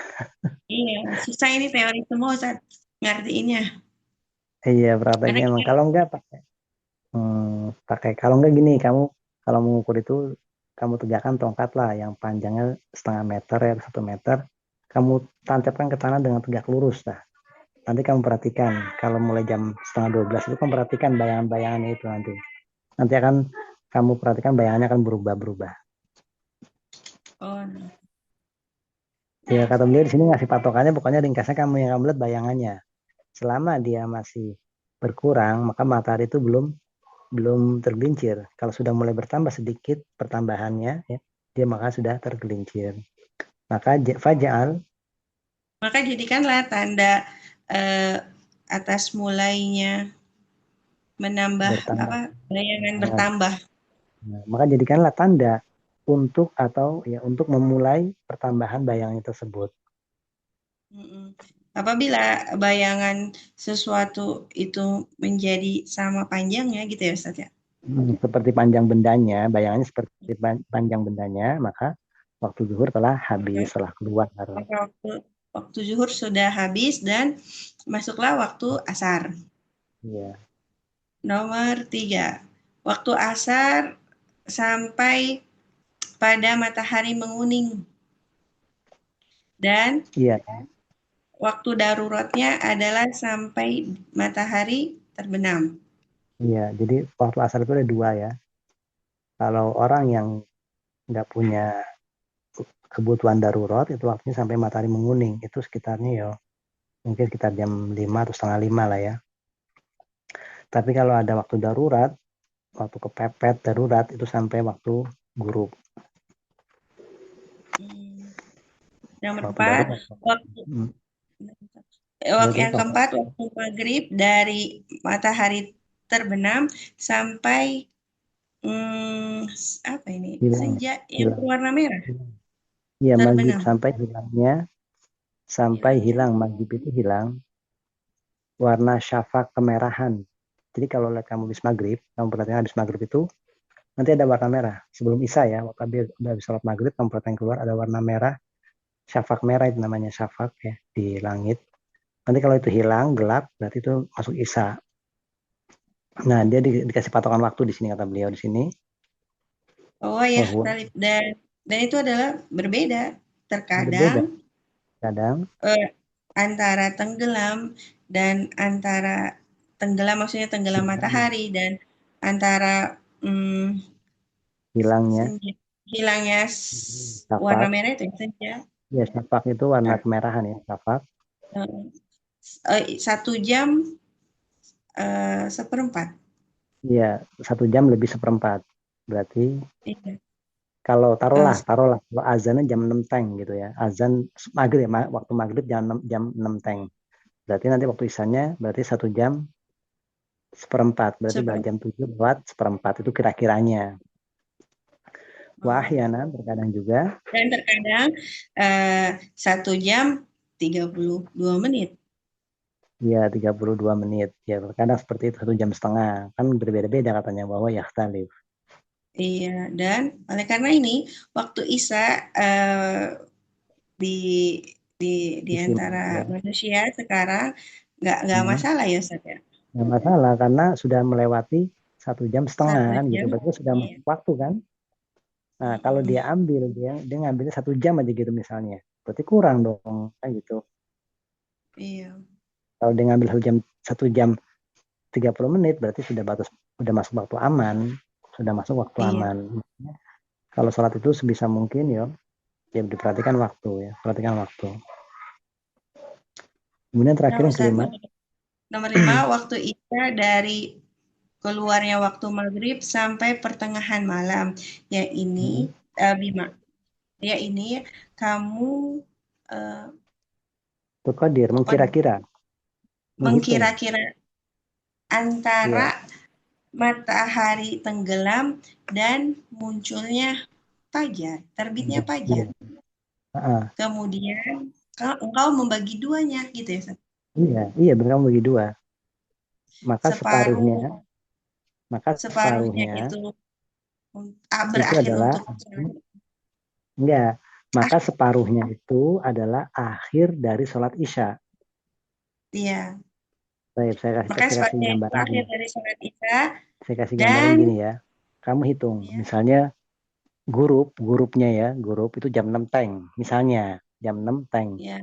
Iya, susah ini teori semua, Ustaz, ngertiinnya. Iya, prakteknya emang. Kalau nggak pakai, kalau nggak gini, kamu kalau mengukur itu, kamu tegakkan tongkat lah yang panjangnya 0,5 meter ya, 1 meter, kamu tancapkan ke tanah dengan tegak lurus lah. Nanti kamu perhatikan, kalau mulai jam 11:30 itu kamu perhatikan bayangan-bayangannya itu nanti. Nanti akan kamu perhatikan bayangannya akan berubah-berubah. Oh. Ya, kata beliau di sini ngasih patokannya, pokoknya ringkasnya kamu yang lihat bayangannya. Selama dia masih berkurang, maka matahari itu belum tergelincir. Kalau sudah mulai bertambah sedikit pertambahannya, ya, dia maka sudah tergelincir. Maka jadikanlah tanda atas mulainya menambah bayangan bertambah. Nah, maka jadikanlah tanda untuk memulai pertambahan bayangan tersebut. Apabila bayangan sesuatu itu menjadi sama panjangnya gitu ya, Ustaz ya? Seperti panjang bendanya, bayangannya seperti panjang bendanya, maka waktu zuhur telah habis, telah keluar. Waktu zuhur sudah habis dan masuklah waktu asar. Iya. Nomor 3, waktu asar sampai pada matahari menguning. Dan waktu daruratnya adalah sampai matahari terbenam. Iya, jadi waktu asar itu ada 2 ya. Kalau orang yang nggak punya kebutuhan darurat, itu waktunya sampai matahari menguning. Itu sekitarnya ya mungkin sekitar jam 5 atau 4:30 lah ya. Tapi kalau ada waktu darurat, waktu kepepet darurat, itu sampai waktu gurub. Yang keempat, waktu maghrib dari matahari terbenam sampai senja yang berwarna merah. Iya, maghrib sampai hilang maghrib itu hilang warna syafaq kemerahan. Jadi kalau lihat kamu habis maghrib, kamu perhatikan habis maghrib itu nanti ada warna merah. Sebelum isya ya, waktu habis sholat maghrib, kamu perhatikan keluar ada warna merah, syafaq merah, itu namanya syafaq ya, di langit. Nanti kalau itu hilang, gelap, berarti itu masuk isya. Nah, dia dikasih patokan waktu di sini, kata beliau di sini. Oh ya, dan itu adalah berbeda. Terkadang antara tenggelam dan antara tenggelam, maksudnya tenggelam matahari, dan antara hilangnya warna merah itu senja. Ya, syafaq itu warna kemerahan ya, syafaq. 1 jam 1/4. Iya, 1 jam lebih 1/4. Berarti Kalau Eh, taruhlah kalau azannya jam 6 teng gitu ya. Azan maghrib ya, waktu maghrib jam 6 teng. Berarti nanti waktu isanya berarti 1 jam seperempat. Berarti seperti jam 7 lewat seperempat itu kira-kiranya. oh. Wahyana terkadang juga. Dan terkadang 1 jam 32 menit. Ya, 32 menit. Ya, terkadang seperti itu 1 jam setengah. Kan berbeda-beda katanya bahwa yakhtalif. Iya, dan oleh karena ini waktu Isya di di Isi antara ya. manusia sekarang nggak Hmm. masalah ya Ustaz ya. Nggak masalah karena sudah melewati 1 jam setengah Satu kan gitu. jam. Berarti sudah Iya. masuk waktu kan. Nah, kalau Mm-mm. dia ngambilnya 1 jam aja gitu misalnya. Berarti kurang dong kan gitu. Iya. Kalau dia ngambil 1 jam 30 menit berarti sudah masuk waktu aman. Sudah masuk waktu Iya. aman. Kalau sholat itu sebisa mungkin ya diperhatikan waktu ya. Perhatikan waktu. Kemudian Nah, terakhir yang Ustaz, kelima. nomor 5 waktu Isya dari keluarnya waktu maghrib sampai pertengahan malam. Ya ini Bima. Ya ini kamu eh, Itu qadir, mengkira-kira, menghitung. mengkira-kira antara Iya, matahari tenggelam dan munculnya fajar, terbitnya fajar. iya. Ah, Kemudian engkau membagi duanya gitu ya, Ustaz. iya, iya benar kamu bagi dua. Maka separuhnya, Separuh maka separuhnya separuhnya itu itu berakhir adalah untuk enggak, maka akhir separuhnya itu adalah akhir dari sholat isya. ya. Baik, Maka saya kasih separuhnya itu gambaran akhir gini. dari sholat Isya Saya kasih gambaran dan gini ya. Kamu hitung, ya, misalnya grupnya ya, grup itu jam 6 teng, misalnya jam 6 teng. ya,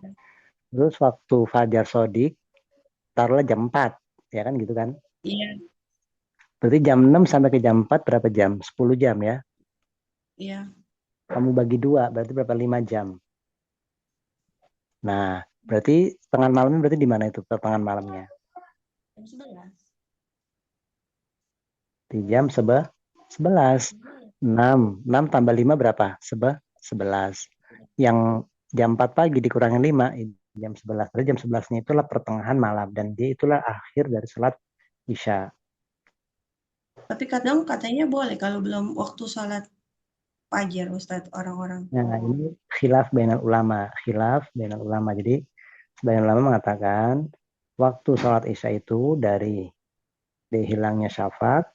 Terus waktu fajar sodik, taruhlah jam 4, ya kan gitu kan. ya, Berarti jam 6 sampai ke jam 4 berapa jam? 10 jam ya. ya. Kamu bagi dua, berarti berapa? 5 jam. Nah, berarti tengah malamnya berarti di mana itu pertengahan malamnya? Jam 11. Di jam 11. 6 tambah 5 berapa? 11. Yang jam 4 pagi dikurangin 5, jam 11. Berarti jam 11-nya itulah pertengahan malam. Dan dia itulah akhir dari sholat Isya. Tapi kadang katanya boleh kalau belum waktu sholat fajar, Ustadz, orang-orang. Nah, ini khilaf bainal ulama. Khilaf bainal ulama. Jadi, sebagian ulama mengatakan waktu sholat Isya itu dari hilangnya syafaq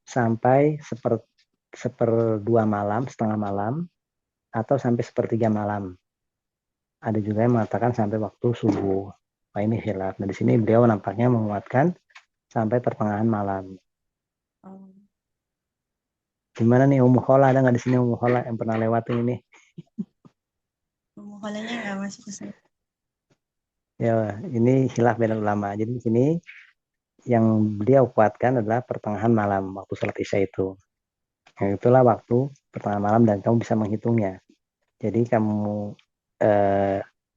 sampai seperdua malam, setengah malam, atau sampai sepertiga malam. Ada juga yang mengatakan sampai waktu subuh. Nah, ini khilaf. Nah, di sini beliau nampaknya menguatkan sampai pertengahan malam. Oh. Gimana nih Ummu Khola? Ada nggak di sini Ummu Khola yang pernah lewatin ini? Mukhalanya nggak masuk ke sana. Ya, ini khilaf bainal ulama. Jadi di sini yang beliau kuatkan adalah pertengahan malam waktu sholat isya itu. Yang itulah waktu pertengahan malam dan kamu bisa menghitungnya. Jadi kamu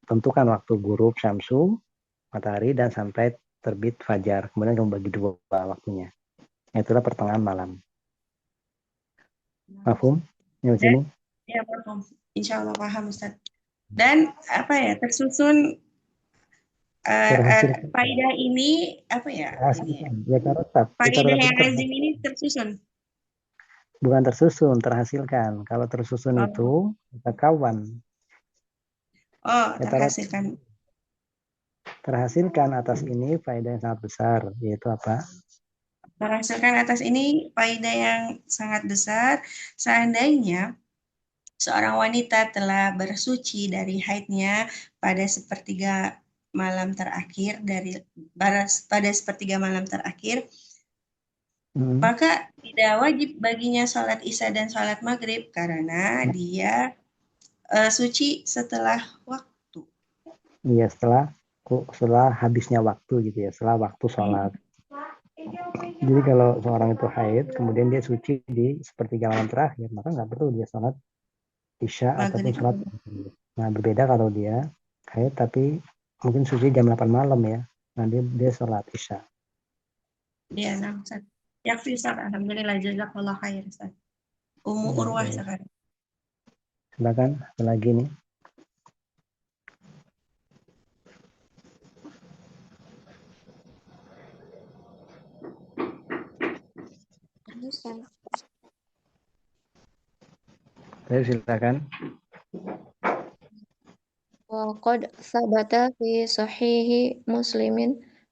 tentukan waktu ghurub syamsu matahari dan sampai terbit fajar. Kemudian kamu bagi dua waktunya. Itulah pertengahan malam. Mafhum? Yang Dan sini? ya paham. Insya Allah paham Ustaz. Dan apa ya tersusun Terhasilkan. faidah ini apa ya ini ya Terhasilkan. Ya tarotab. Ya faidah tarotab yang itu lazim ini tersusun. bukan tersusun, terhasilkan. Kalau tersusun Oh, itu kita kawan. oh Ya terhasilkan. terhasilkan atas ini faedah yang sangat besar, yaitu apa? Terhasilkan atas ini faidah yang sangat besar. Seandainya seorang wanita telah bersuci dari haidnya pada sepertiga malam terakhir pada sepertiga malam terakhir, maka tidak wajib baginya sholat isya dan sholat maghrib karena dia suci setelah waktu. Iya, setelah habisnya waktu gitu ya, setelah waktu sholat. Jadi kalau seorang itu haid, kemudian dia suci di sepertiga malam terakhir, maka nggak perlu dia sholat isya ataupun Maghrib. sholat maghrib. Nah, berbeda kalau dia haid tapi mungkin suci jam 8 malam ya. Nah, dia sholat isya. Dia Ustaz. Yakfi Ustaz. Alhamdulillah jazakallah khair Ustaz. Ummu Ya, Urwah baik. sekarang. Silakan, apa lagi nih? Silakan. وقد ثبت في صحيح مسلم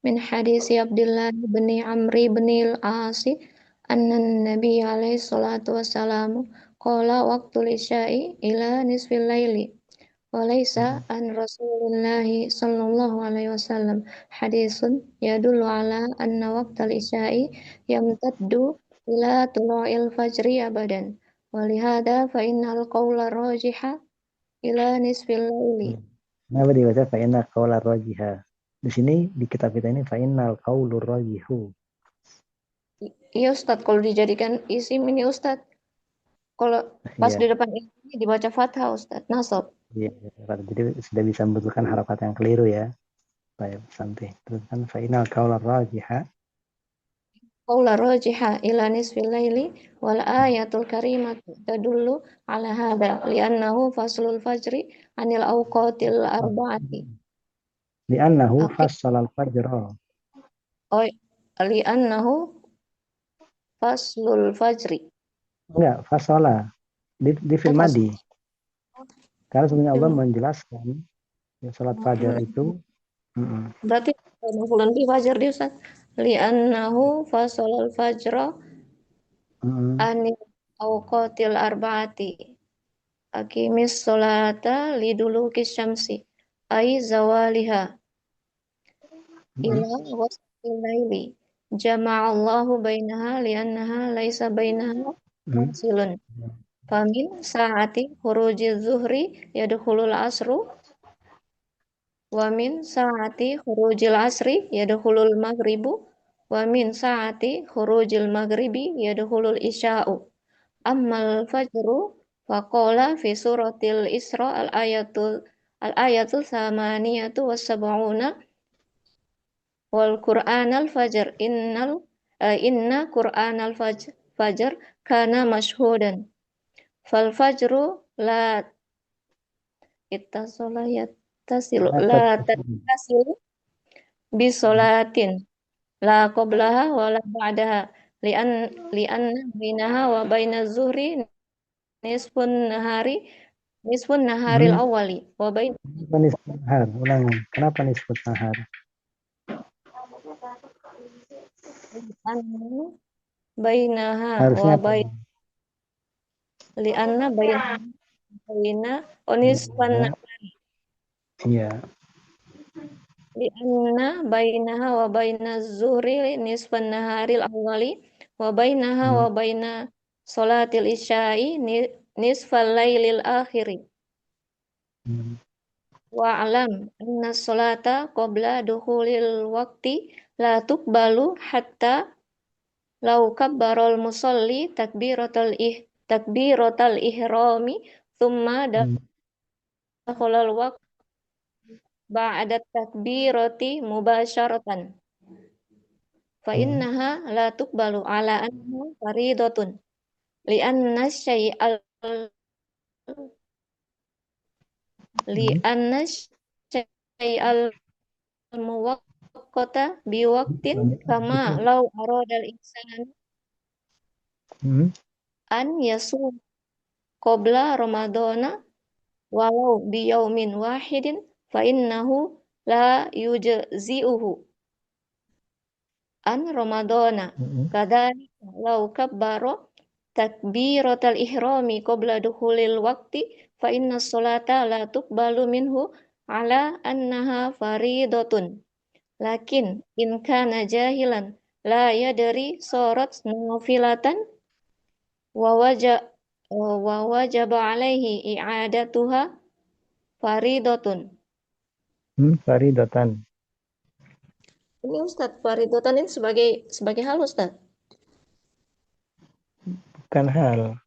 من حديث عبد الله بن عمرو بن العاص أن النبي عليه الصلاة والسلام قال وقت العشاء إلى نصف الليل وليس عن رسول الله صلى الله عليه وسلم حديث يدل على أن وقت العشاء يمتد إلى طلوع الفجر أبدا ولهذا فإن القول الراجح إلى نصف الليل. Kenapa dibaca fa'inna qaula rajiha? Di sini di kitab kita ini fa'innal qaulur rajihu. Iya Ustadz, kalau dijadikan isim ini Ustadz, kalau pas di depan ini dibaca fathah Ustadz, nasab. Iya, jadi sudah bisa membetulkan harakat yang keliru ya. Baik, santai. Terus kan fa'innal qaulur rajiha. Qaula rajiha ila nisfil laili wal ayatul karimatu tadullu ala hadha li'annahu faslul fajri anil awqatil arba'ati. Li'annahu fassalal fajra. Oh, li'annahu faslul fajri. Enggak, fassala. Di fil madi. Karena sebenarnya Allah menjelaskan ya, salat fajar itu. Berarti maf'ulun bi fajar di Ustaz. Li'annahu fasalal fajra anil awqatil arba'ati. Aqimis sholata liduluki syamsi ay zawaliha ila wasfil laili. Jama'allahu bainaha li'annaha laisa bainaha fasilun. Famin sa'ati khurujil zuhri yadkhulul asru wa min sa'ati khurujil asri yadkhulul maghribu wa min sa'ati khurujil maghribi yadkhulul isya'u. Ammal fajru faqala fi suratil Isra al-ayatul samaniyatu was-sab'una wal Qur'anal fajr inna Qur'anal fajr kana mashhudan fal fajru la ittasolayatasilu la tattasilu bisolatin la qablaha wa la ba'daha li'an bainaha wa baina zuhri nisfun naharil awali wa bain Nisfun nahar, ulangi. Kenapa nisfun nahar? bainaha Harusnya wa bain li'anna baina nisfun nahari. Iya. Li'anna bainaha wa baina zuhri nisfun naharil awali wa bainaha wa baina salatil isya'i nisfal lailil akhiri. Wa alam anna salata qabla dukhulil waqti la tuqbalu hatta law kabbarol musalli takbiratal ihrami thumma dakhalal waqt ba'da takbirati mubasyaratan. Fa innaha la tuqbalu ala annaha faridatun li'anna syai'al muwaqqata biwaqtin kama law aradal insan an yasum qabla ramadana walau biyaumin wahidin fa innahu la yujzi'uhu an ramadana kadhalika law kabbara takbiratal ihrami qabla dukhulil waqti fa inna sholata la tuqbalu minhu ala annaha faridatun lakin in kana jahilan la yadri sarat nafilatan wa wajaba alaihi i'adatuha faridatun. Faridatan. Ini Ustadz, faridatan ini sebagai hal Ustadz. Bukan hal.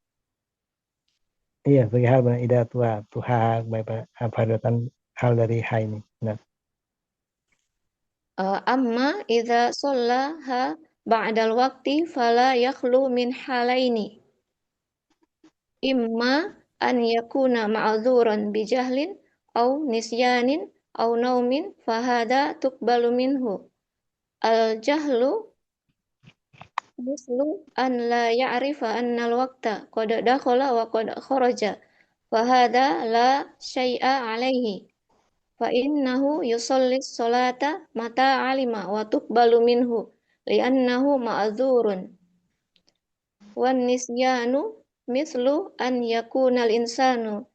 Iya, sebagai hal benar ida tuha faridatan hal dari hai ini. Benar. Amma idza shallaha ba'dal waqti fala yakhlu min halaini. Imma an yakuna ma'dzuran bijahlin au nisyanin au naumin fahada tuqbalu minhu. Al-jahlu mislu an la ya'rifa anna al-waqta qad dakhala wa qad kharaja. Fahada la syai'a alaihi. Fa innahu yusalli sholata mata alima wa tuqbalu minhu li'annahu ma'dzurun. Wan nisyanu mislu an yakuna al-insanu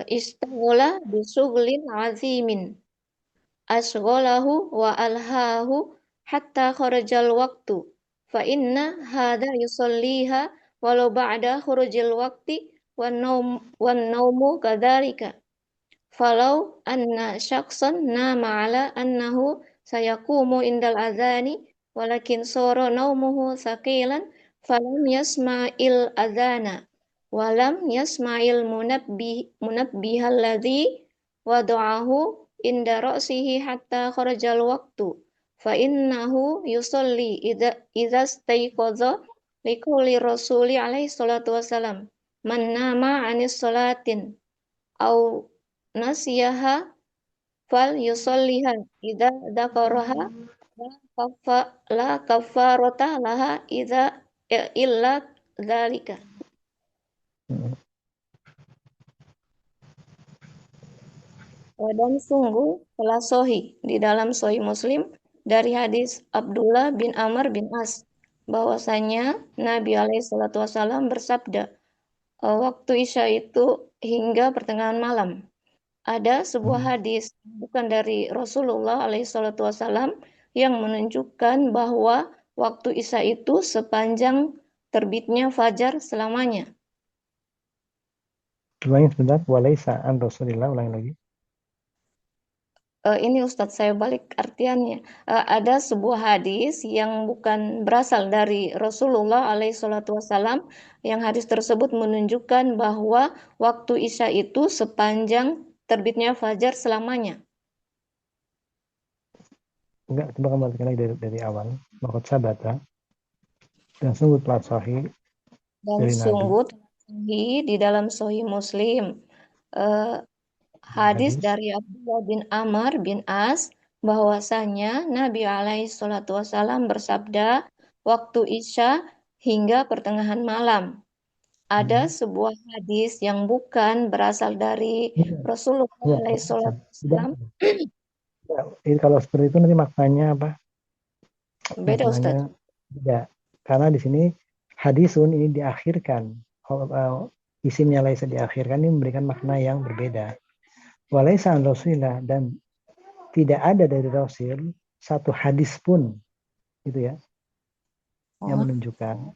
istaghala bisughlin azimin asghalahu wa alhahu hatta kharajal waqtu fa inna hadha yusalliha walau ba'da khurujil waqti wan naumu kadzalika. Falau anna syakhsan nama ala annahu sayaqumu indal adhani walakin sara naumuhu saqilan falam yasma'il adhana walam yasma'il munabbihal ladzi wada'ahu inda ra'sihi hatta kharajal waqtu fa innahu yusalli idza staiqadha liqauli rasuli alaihi salatu wassalam man nama anis salatin au nasiyaha fal yusalliha idza dzakaraha la kafarata laha idza illa dzalika. Dan sungguh telah sahih di dalam Sahih Muslim dari hadis Abdullah bin Amr bin As bahwasanya Nabi SAW bersabda, waktu Isya itu hingga pertengahan malam. Ada sebuah hadis bukan dari Rasulullah SAW yang menunjukkan bahwa waktu Isya itu sepanjang terbitnya fajar selamanya. Ulangi sebentar, walaisa an Rasulillah, ulangi lagi. Ini Ustadz saya balik artiannya. Ada sebuah hadis yang bukan berasal dari Rasulullah SAW yang hadis tersebut menunjukkan bahwa waktu Isya itu sepanjang terbitnya fajar selamanya. Enggak, coba kembalikan lagi dari awal. Maqad sabata. Dan sungguh telah sahih Dan sungguh sahih di dalam Sahih Muslim. Hadis dari Abdullah bin Amr bin As bahwasanya Nabi SAW bersabda waktu Isya hingga pertengahan malam. Ada sebuah hadis yang bukan berasal dari Rasulullah SAW. Ini kalau seperti itu nanti maknanya apa? Beda Ustaz. Tidak, karena di sini hadisun ini diakhirkan, isimnya laisa diakhirkan, ini memberikan makna yang berbeda. Walaisa an Rasulillah, dan tidak ada dari Rasul satu hadis pun, gitu ya, yang menunjukkan.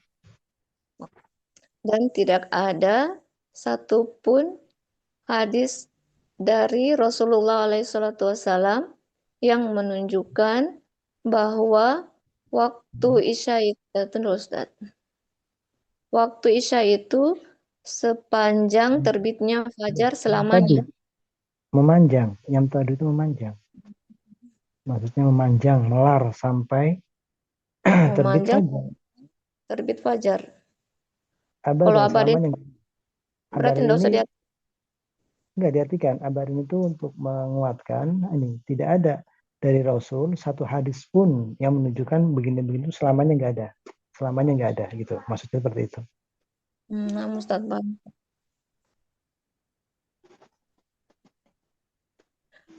Dan tidak ada satupun hadis dari Rasulullah SAW yang menunjukkan bahwa waktu Isya itu sepanjang terbitnya fajar selamanya. Memanjang, yang tadi itu memanjang. Maksudnya memanjang, melar sampai terbit fajar. Kalau abadin berarti tidak usah diartikan. Enggak diartikan. Abadin itu untuk menguatkan ini tidak ada dari Rasul satu hadis pun yang menunjukkan begini-begini selamanya nggak ada gitu. Maksudnya seperti itu. Ustaz Bang.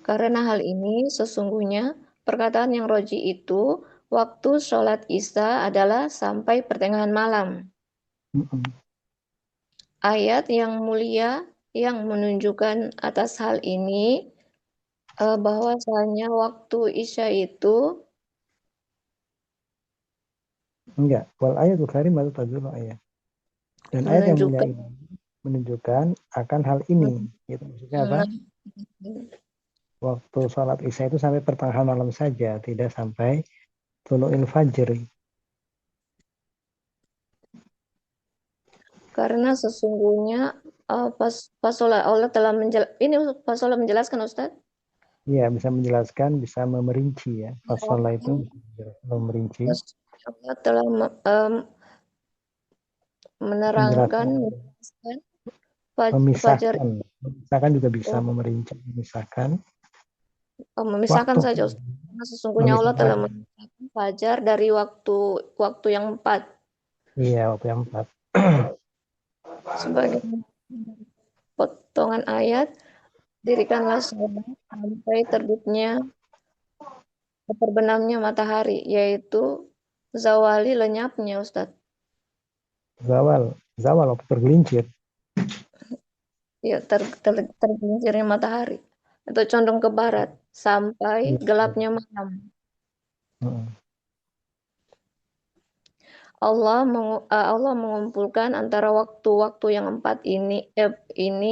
Karena hal ini sesungguhnya perkataan yang roji itu waktu sholat Isya adalah sampai pertengahan malam. Ayat yang mulia yang menunjukkan atas hal ini bahwasanya waktu Isya itu enggak, wal ayatul karimatu tadullu ayat. Dan ayat yang mulia ini menunjukkan akan hal ini. Gitu. Maksudnya apa? Waktu sholat Isya itu sampai pertengahan malam saja, tidak sampai tulu'il fajr. Karena sesungguhnya pas sholat Allah telah menjelaskan Ustaz? Iya, bisa menjelaskan, bisa memerinci ya. Pas sholat itu memerinci. Allah telah menerangkan menjelaskan fajar Memisahkan. Memisahkan juga bisa oh, memerincak, memisahkan memisahkan waktu. saja Ustaz. Karena sesungguhnya Allah telah Memisahkan. memisahkan fajar dari waktu yang 4 Iya, waktu yang 4. sebagai potongan ayat, dirikanlah sholat sampai terbitnya terbenamnya matahari, yaitu zawali lenyapnya Ustadz. Zawal waktu tergelincir. Ya, tergelincirnya matahari atau condong ke barat sampai Iya. gelapnya malam. Heeh. Allah mengumpulkan antara waktu-waktu yang 4 ini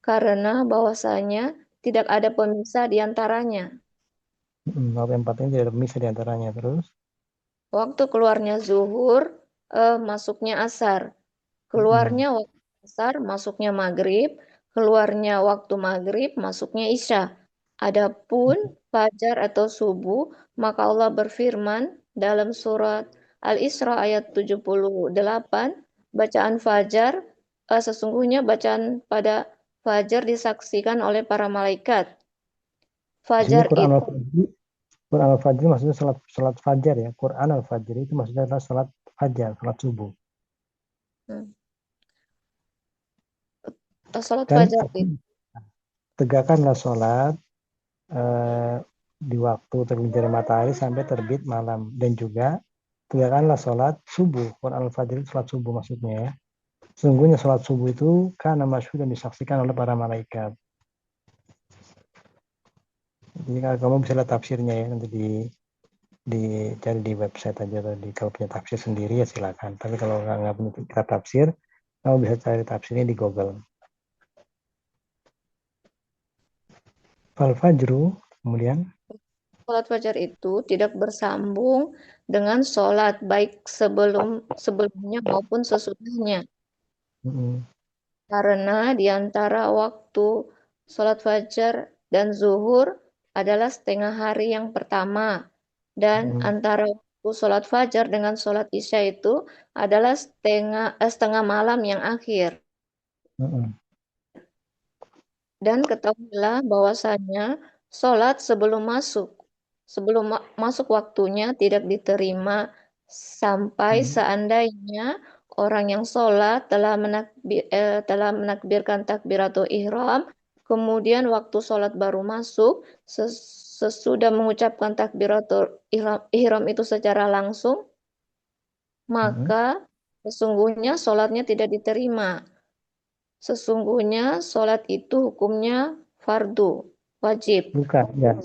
karena bahwasanya tidak ada pemisah di antaranya. Waktu yang 4 ini tidak ada pemisah di antaranya. Terus Waktu keluarnya zuhur, masuknya asar. Keluarnya waktu asar, masuknya maghrib. Keluarnya waktu maghrib, masuknya isya. Adapun fajar atau subuh, maka Allah berfirman dalam surat Al-Isra ayat 78, bacaan fajar, sesungguhnya bacaan pada fajar disaksikan oleh para malaikat. di sini Fajar Quran itu al-Fajr. Quran al-Fajr maksudnya salat fajar ya. Quran al-Fajr itu maksudnya adalah salat fajar, salat subuh. salat Dan fajar itu tegakkanlah sholat di waktu tergelincir matahari sampai terbit malam, dan juga tegakkanlah sholat subuh. Quran al-Fajr itu sholat subuh maksudnya ya. Sesungguhnya sholat subuh itu karena masyhur dan disaksikan oleh para malaikat. Jadi kalau kamu bisa lihat tafsirnya ya, nanti dicari di website aja, atau kalau punya tafsir sendiri ya silakan. Tapi kalau nggak punya kitab tafsir, kamu bisa cari tafsirnya di Google. Al-Fajru, kemudian Sholat fajar itu tidak bersambung dengan sholat baik sebelumnya maupun sesudahnya. Karena di antara waktu sholat fajar dan zuhur adalah setengah hari yang pertama. Dan antara waktu sholat fajar dengan sholat isya itu adalah setengah malam yang akhir. Dan ketahuilah bahwasanya sholat sebelum masuk waktunya tidak diterima sampai seandainya orang yang sholat telah menakbirkan takbiratul ihram, kemudian waktu sholat baru masuk, sesudah mengucapkan takbiratul ihram itu secara langsung, maka sesungguhnya sholatnya tidak diterima. Sesungguhnya sholat itu hukumnya fardu, wajib. bukan ya.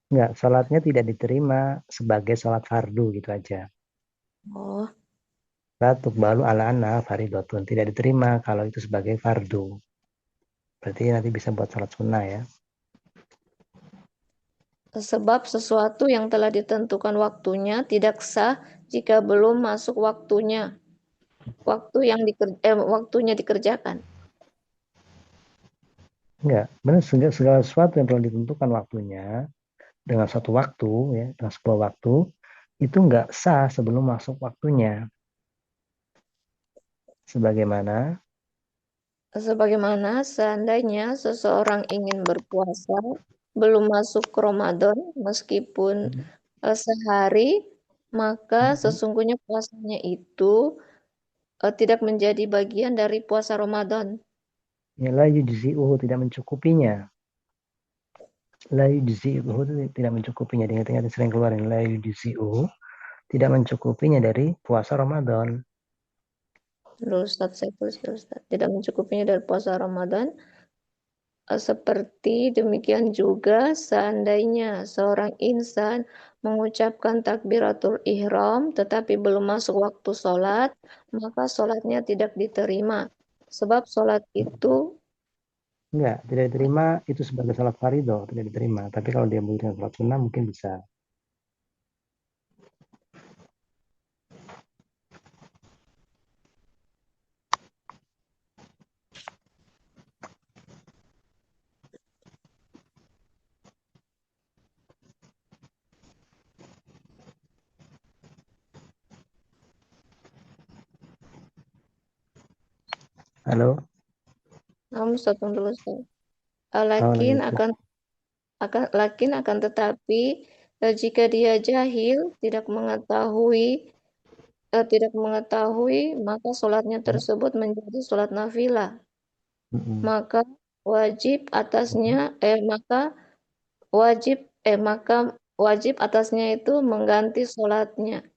Enggak, sholatnya tidak diterima sebagai sholat fardu gitu aja. Oh, Ratuk balu ala anna faridotun, tidak diterima kalau itu sebagai fardu. Berarti nanti bisa buat sholat sunnah ya. sebab sesuatu yang telah ditentukan waktunya tidak sah jika belum masuk waktunya. Waktunya dikerjakan. Enggak, benar, segala sesuatu yang telah ditentukan waktunya dengan satu waktu ya, dengan sebuah waktu itu enggak sah sebelum masuk waktunya. Sebagaimana Seandainya seseorang ingin berpuasa belum masuk Ramadan meskipun sehari, maka sesungguhnya puasanya itu tidak menjadi bagian dari puasa Ramadan. ya, la yujzi'uhu, tidak mencukupinya. La yujzi'uhu itu tidak mencukupinya. Ingat-ingat sering keluarin la yujzi'uhu, tidak mencukupinya dari puasa Ramadan. Dulu Ustaz, saya tulis dulu Ustaz. Tidak mencukupinya dari puasa Ramadan. Seperti demikian juga seandainya seorang insan mengucapkan takbiratul ihram tetapi belum masuk waktu sholat, maka sholatnya tidak diterima. Sebab sholat itu Enggak, tidak diterima itu sebagai salat fardhu, tidak diterima. Tapi kalau dia berikan salat sunnah mungkin bisa. Halo? Namun satu dulu Ustaz. Oh, Lakin lanjut. akan tetapi jika dia jahil tidak mengetahui maka sholatnya tersebut menjadi sholat nafilah. Mm-mm. Maka wajib atasnya maka wajib atasnya itu mengganti sholatnya.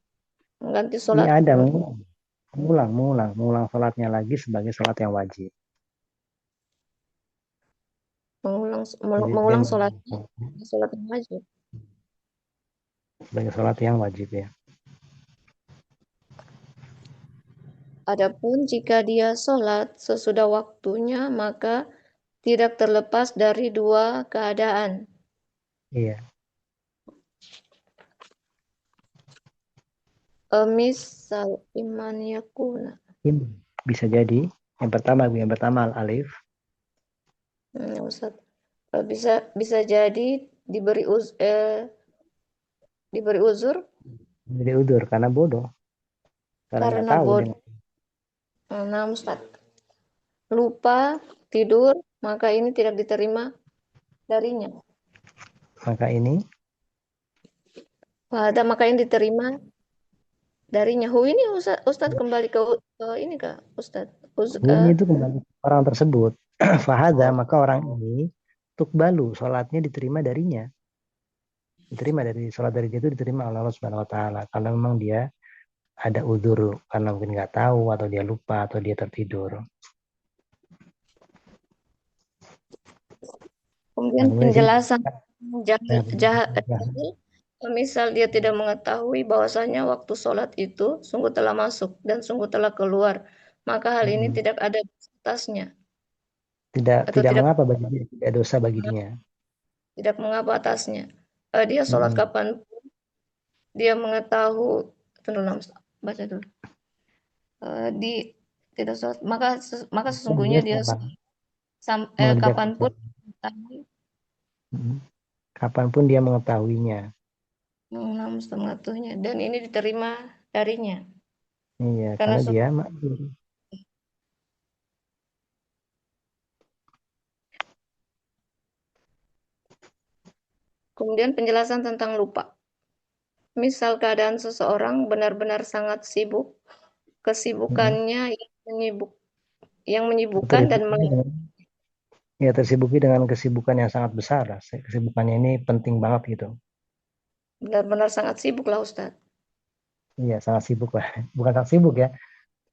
Mengganti Ini sholat. ada mengulang sholatnya lagi sebagai sholat yang wajib. Mengulang Jadi dia mengulang sholatnya sholat yang wajib. sebagai sholat yang wajib ya. Adapun jika dia sholat sesudah waktunya maka tidak terlepas dari dua keadaan. Iya. Misal iman yakuna. Ini bisa jadi yang pertama alif. Ustaz. Bisa jadi diberi uzur Jadi udur karena bodoh. Karena nggak karena tahu dia. bodoh. Nah, Ustaz. Lupa tidur maka ini tidak diterima darinya. Maka ini diterima darinya. Ini Ustaz kembali ke ini Kak, Ustaz. Ini itu kembali orang tersebut. Fahada, Oh, maka orang ini tukbalu, sholatnya diterima darinya. Diterima dari sholat dari dia itu diterima oleh Allah Subhanahu Wa Taala. Kalau memang dia ada udzur karena mungkin nggak tahu atau dia lupa atau dia tertidur. kemudian Nah, penjelasan nah, jahil, misal dia tidak mengetahui bahwasanya waktu sholat itu sungguh telah masuk dan sungguh telah keluar, maka hal ini tidak ada batasnya atau tidak mengapa bagi dia, tidak dosa bagi dia. tidak mengapa atasnya. Dia sholat kapan dia mengetahui, tunggu baca dulu. Di tidak sholat maka sesungguhnya dia kapanpun kapanpun dia mengetahuinya. Mengetahuinya dan ini diterima darinya. Iya, Karena karena dia makmur. Kemudian penjelasan tentang lupa. Misal keadaan seseorang benar-benar sangat sibuk, kesibukannya yang menyibukkan dan tersibuki dengan kesibukan yang sangat besar. Kesibukannya ini penting banget gitu. benar-benar sangat sibuk lah Ustadz. Iya, sangat sibuk lah. Bukan sangat sibuk ya.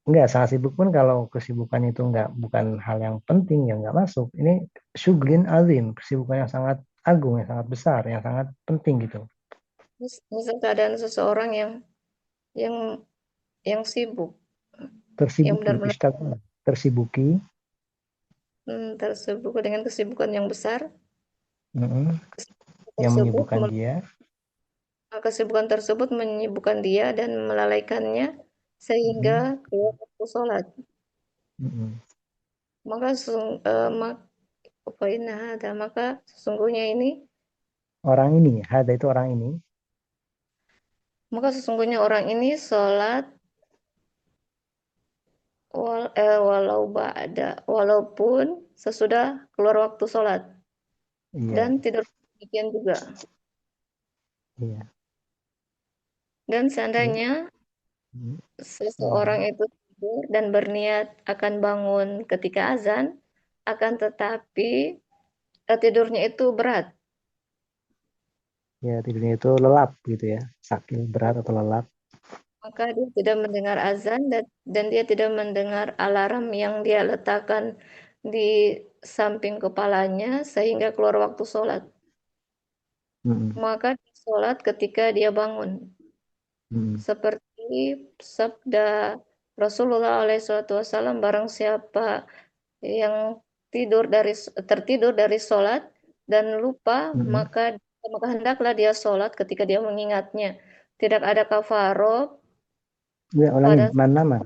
Enggak, sangat sibuk pun kalau kesibukan itu bukan hal yang penting, yang nggak masuk. Ini syuglin azim, kesibukan yang sangat agung, yang sangat besar, yang sangat penting gitu. Misal keadaan seseorang yang sibuk, yang benar-benar Tersibuki tersibuk dengan kesibukan yang besar, yang menyibukkan dia. Kesibukan tersebut menyibukkan dia dan melalaikannya sehingga keluar waktu sholat. Maka sesungguhnya ini orang ini, hada itu orang ini. Maka sesungguhnya orang ini sholat walaupun sesudah keluar waktu sholat. Iya. Dan tidur demikian juga. Iya. Dan seandainya seseorang itu tidur dan berniat akan bangun ketika azan, akan tetapi tidurnya itu berat. Ya, tidurnya itu lelap gitu ya, saking berat atau lelap. Maka dia tidak mendengar azan dan dia tidak mendengar alarm yang dia letakkan di samping kepalanya sehingga keluar waktu sholat. Maka dia sholat ketika dia bangun. Seperti sabda Rasulullah SAW, barang siapa yang tertidur dari sholat dan lupa, maka hendaklah dia sholat ketika dia mengingatnya. Tidak ada kafaroh. Ya, ulangi, mana?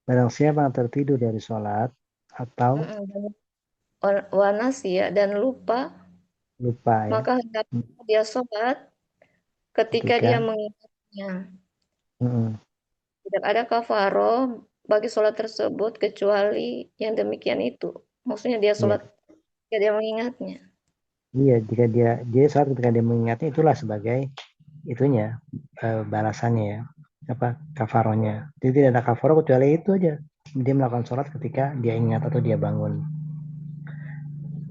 Barang siapa yang tertidur dari sholat atau wanas ya dan lupa ya, maka hendaknya dia sholat ketika dia mengingatnya. Tidak ada kafaroh bagi sholat tersebut kecuali yang demikian itu. Maksudnya dia Iya, sholat ketika dia mengingatnya. iya, jika dia sholat ketika dia mengingatnya, itulah sebagai itunya balasannya ya, apa kafaronya. Jadi tidak ada kafaro kecuali itu aja. Dia melakukan sholat ketika dia ingat atau dia bangun.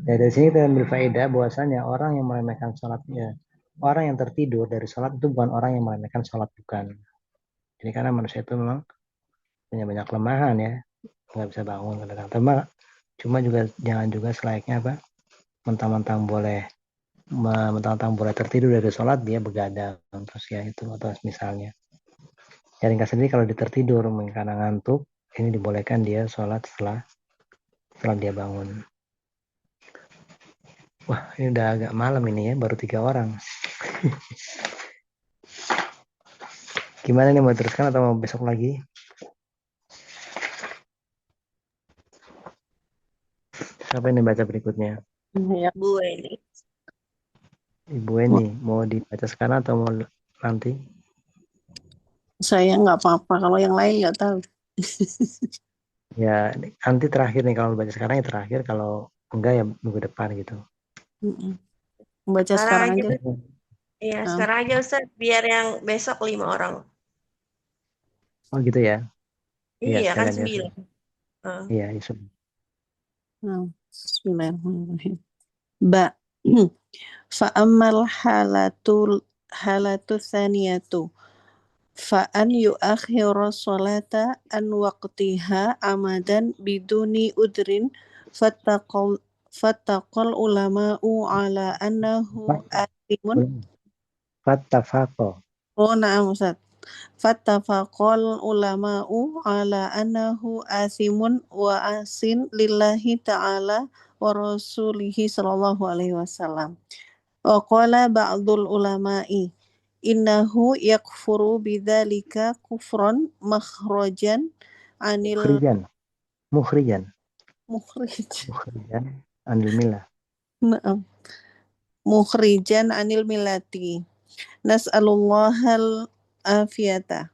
Ya, dari sini kita ambil faedah bahwasanya orang yang meremehkan sholatnya, orang yang tertidur dari sholat itu bukan orang yang meremehkan sholat, bukan. Jadi karena manusia itu memang punya banyak kelemahan ya, nggak bisa bangun kadang-kadang. Cuma juga jangan juga selayaknya apa, mentang-mentang boleh tertidur dari sholat dia begadang terus ya itu, atau misalnya. Ya ringkas sendiri kalau dia tertidur karena ngantuk, ini dibolehkan dia sholat setelah dia bangun. Wah, ini udah agak malam ini ya, baru 3 orang. Gimana nih, mau teruskan atau mau besok lagi? Siapa yang baca berikutnya? Ya. Bu Eni. Ibu Eni, mau dibaca sekarang atau mau nanti? Saya nggak apa-apa, kalau yang lain nggak tahu. Ya, nanti terakhir nih, kalau baca sekarang ya terakhir, kalau enggak ya minggu depan gitu. Baca sekarang aja. Iya, sekarang aja Ustaz, biar yang besok 5 orang. Oh gitu ya? Iya, kan sekalian 9. Iya, Yusuf. Bismillahirrahmanirrahim. Ba. Fa'amal halatu tsaniyatu. Fa'an yu'akhira sholata an waqtiha amadan biduni udrin fattaqal ulama'u ala annahu athimun. Fattafaqo. Oh, na'am Ustaz. Fattafaqal ulama'u ala annahu athimun wa asin lillahi ta'ala wa rasulihi sallallahu alaihi wasallam. Wa qala ba'dul ulama'i innahu yakfuru bidzalika kufran makhrajan anil Mukhrijan anil millah. Na'am. Mukhrijan anil millati. Nas'alullahal afiyata.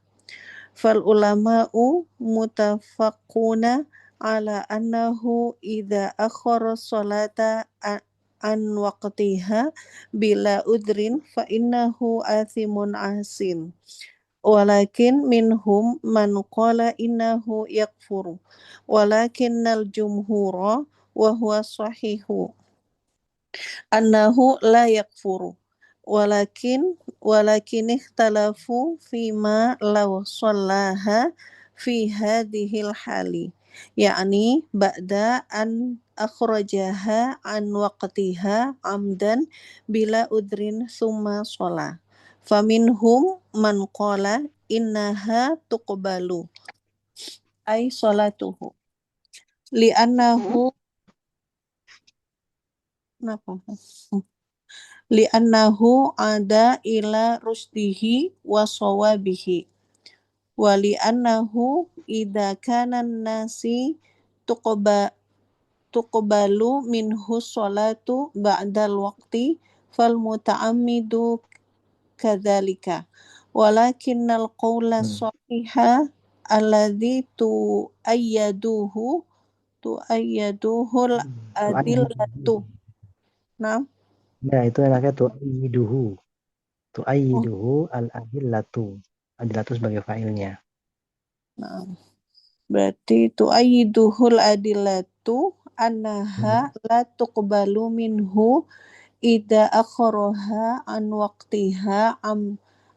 Fal ulama'u mutafaquna ala annahu idza akhara sholata an waqtiha bila udrin fa innahu athimun asin. Walakin minhum man qala innahu yakfuru. Walakinnal jumhura wa huwa sahihu annahu la yakfuru. Walakin ikhtalafu fima law shallaha fi hadhil hali, yakni ba'da an akhrajaha an waqtiha amdan bila udrin summa sholah. Faminhum man qala innaha tuqbalu ay sholatuhu li'annahu ada ila rusdihi wa sawabihi wa li'annahu idza kana nasi tuqbalu minhu sholatu ba'dal waqti fal muta'ammidu kadzalika walakinnal qawla sahiha alladhi tu'ayyaduhul adillatu. Nah, ya itu enaknya tu'ayyiduhu al-adillatu. Adillatu sebagai fa'ilnya. Nah, berarti tu'ayyiduhul adillatu annaha la tuqbalu minhu idza akharaha an waqtiha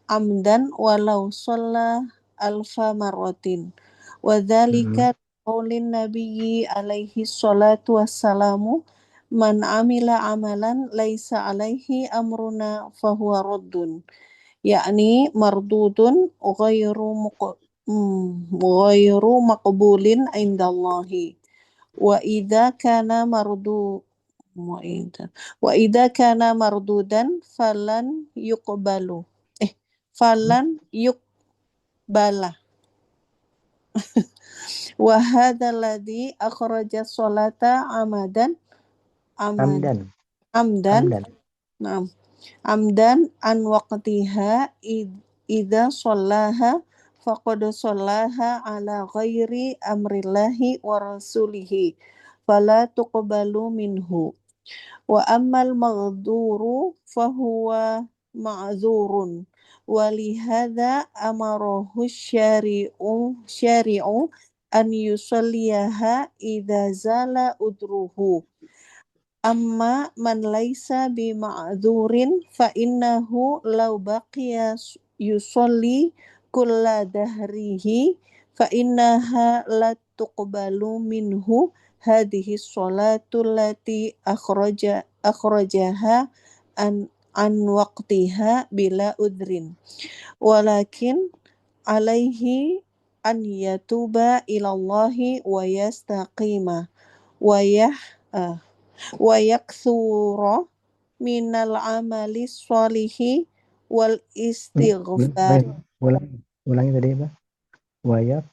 amdan walau shalla alfa marratin. Wa dzalika qaulin nabiyyi alaihi salatu wassalamu man amila amalan laisa alaihi amruna fahuwa raddun, yakni mardudun ghairu maqbulin indallahi. Wa idza kana mardudan falan yuqbala. Wa hadzal ladzi akhraja sholata amdan an waqtiha idza shallaha faqad shallaha ala ghairi amrillahi wa rasulihi fala tuqbalu minhu. Wa ammal maghduru fahuwa ma'dzurun. Walihada amarahu syari'u an yusalliyaha idza zala udruhu. Amma man laisa bi ma'dzurin fa innahu law baqiya yusalli kulla dahrihi fa innaha la tuqbalu minhu hadhihi sholatu allati akhrajaha an waqtiha bila udrin. Walakin alaihi an yatuba ilallahi wa yastaqima wa yakthura minal amali sholihi wal istighfar. Ulangi tadi apa? Wayak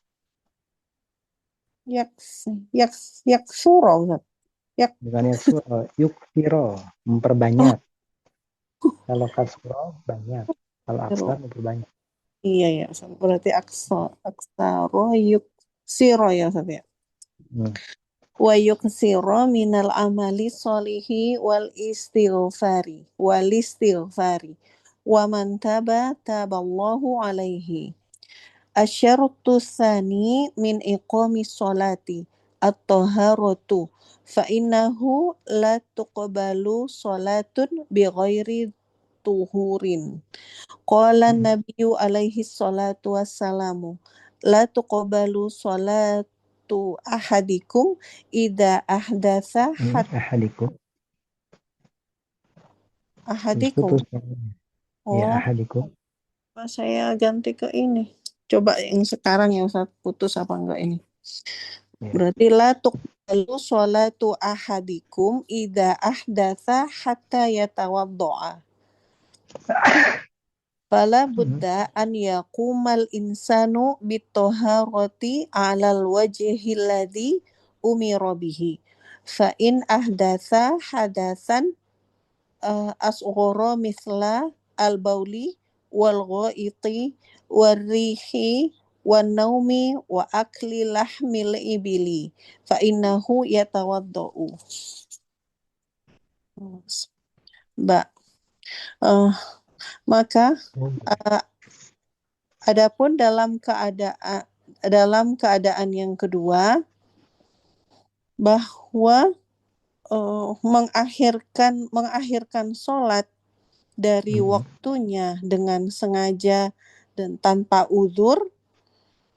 Yaksura Ustaz. bukan yaksuro, yuktiro, memperbanyak. Kalau kasuro banyak, kalau aksar memperbanyak. Iya ya, Ustaz. Berarti aksaro yuksiro ya Ustaz ya. Wa yuksiro minal amali sholihi wal istighfari wa man taba taballahu alaihi. Asyartu tsani min iqami sholati at-taharatu fa innahu la tuqbalu sholatun bi ghairi tuhurin. Qala nabiyyu alaihi salatu wassalamu la tuqbalu sholatu ahadikum idza ahdatsa Ahadikum. ahadikum. Ya, ahadikum. Saya ganti ke ini. Coba yang sekarang ya Ustaz, putus apa enggak ini? Ya. Berarti la tuqbalu sholatu ahadikum idza ahdatsa hatta yatawaddo'a. Fala budda an yaqumal insanu bitoharati 'alal wajhi alladhi umira bihi. Fa in ahdatsa hadatsan asghara mithla al-bauli wal ghaiti war rihi wan naumi wa akli lahmil ibili fa innahu yatawaddau. Maka adapun dalam keadaan yang kedua bahwa mengakhirkan sholat dari waktunya dengan sengaja dan tanpa uzur.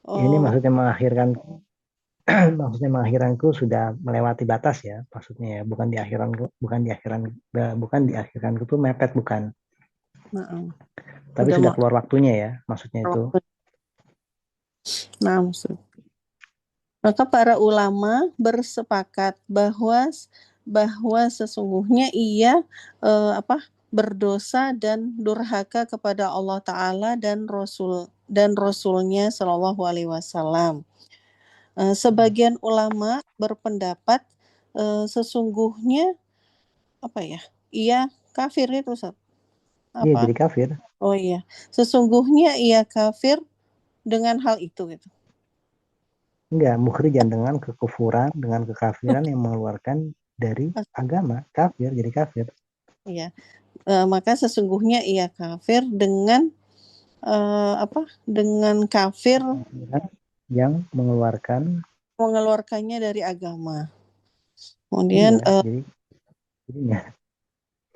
Ini maksudnya mengakhirkanku sudah melewati batas ya, maksudnya ya, bukan diakhirkanku tuh mepet, bukan. Tapi sudah keluar waktunya ya, maksudnya itu. Nah, maka para ulama bersepakat bahwa sesungguhnya ia berdosa dan durhaka kepada Allah Ta'ala dan Rasulnya Shallallahu Alaihi Wasallam. Sebagian ulama berpendapat sesungguhnya ia kafir itu Ustaz. Iya, jadi kafir. Oh iya, sesungguhnya ia kafir dengan hal itu gitu. Enggak, mukhrijan dengan kekufuran, dengan kekafiran yang mengeluarkan dari agama, kafir, jadi kafir. Iya. Maka sesungguhnya ia kafir dengan dengan kafir yang mengeluarkannya dari agama. Kemudian jadinya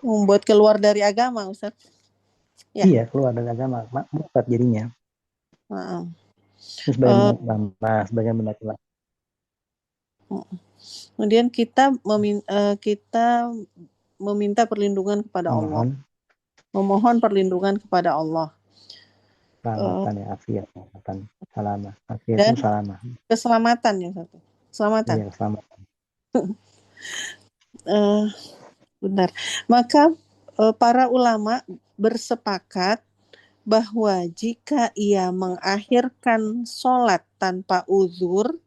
membuat keluar dari agama, Ustaz. Ya. Iya, keluar dari agama, murtad jadinya. Sebagian pendapat. Kemudian kita meminta perlindungan kepada Allah. Memohon perlindungan kepada Allah. Selamatan ya, afiat, salamah. Afiat itu salamah. Keselamatan ya satu. Keselamatan. Iya, keselamatan. Benar. Maka para ulama bersepakat bahwa jika ia mengakhirkan sholat tanpa uzur,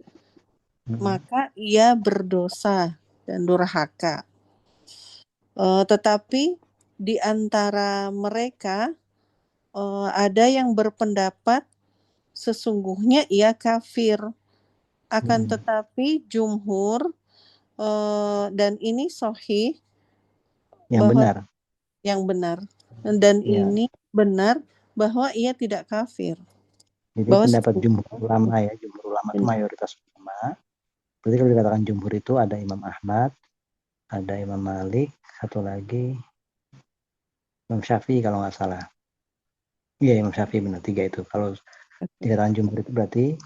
maka ia berdosa dan durhaka. Tetapi di antara mereka ada yang berpendapat sesungguhnya ia kafir. Akan tetapi jumhur dan ini sahih Yang bahwa benar. yang benar, dan Ya. ini benar bahwa ia tidak kafir. Jadi Bahwa pendapat jumhur ulama ya, jumhur ulama itu mayoritas ulama. Berarti kalau dikatakan jumhur itu ada Imam Ahmad, ada Imam Malik, satu lagi Imam Syafi'i kalau nggak salah. Iya, Imam Syafi'i benar, 3 itu. Kalau dikatakan jumhur itu berarti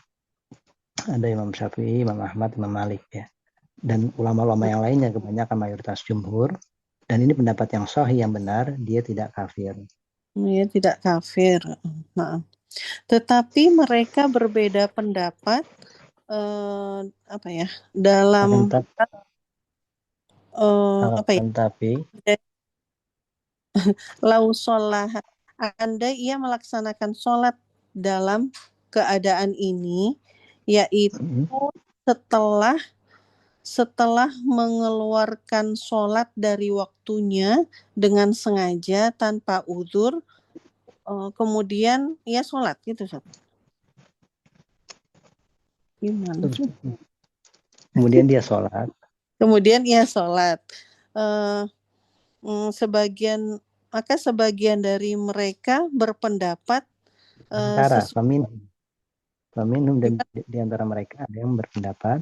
ada Imam Syafi'i, Imam Ahmad, Imam Malik ya. Dan ulama-ulama yang lainnya kebanyakan mayoritas jumhur. Dan ini pendapat yang sahih yang benar, dia tidak kafir. Ia tidak kafir. Nah, tetapi mereka berbeda pendapat apa ya dalam tapi lausolah andai ia melaksanakan sholat dalam keadaan ini, yaitu setelah mengeluarkan sholat dari waktunya dengan sengaja tanpa uzur, kemudian ia sholat gitu, Ustaz. Gimana? Kemudian dia sholat. Kemudian ia sholat. Sebagian dari mereka berpendapat Faminhum dan di antara mereka ada yang berpendapat.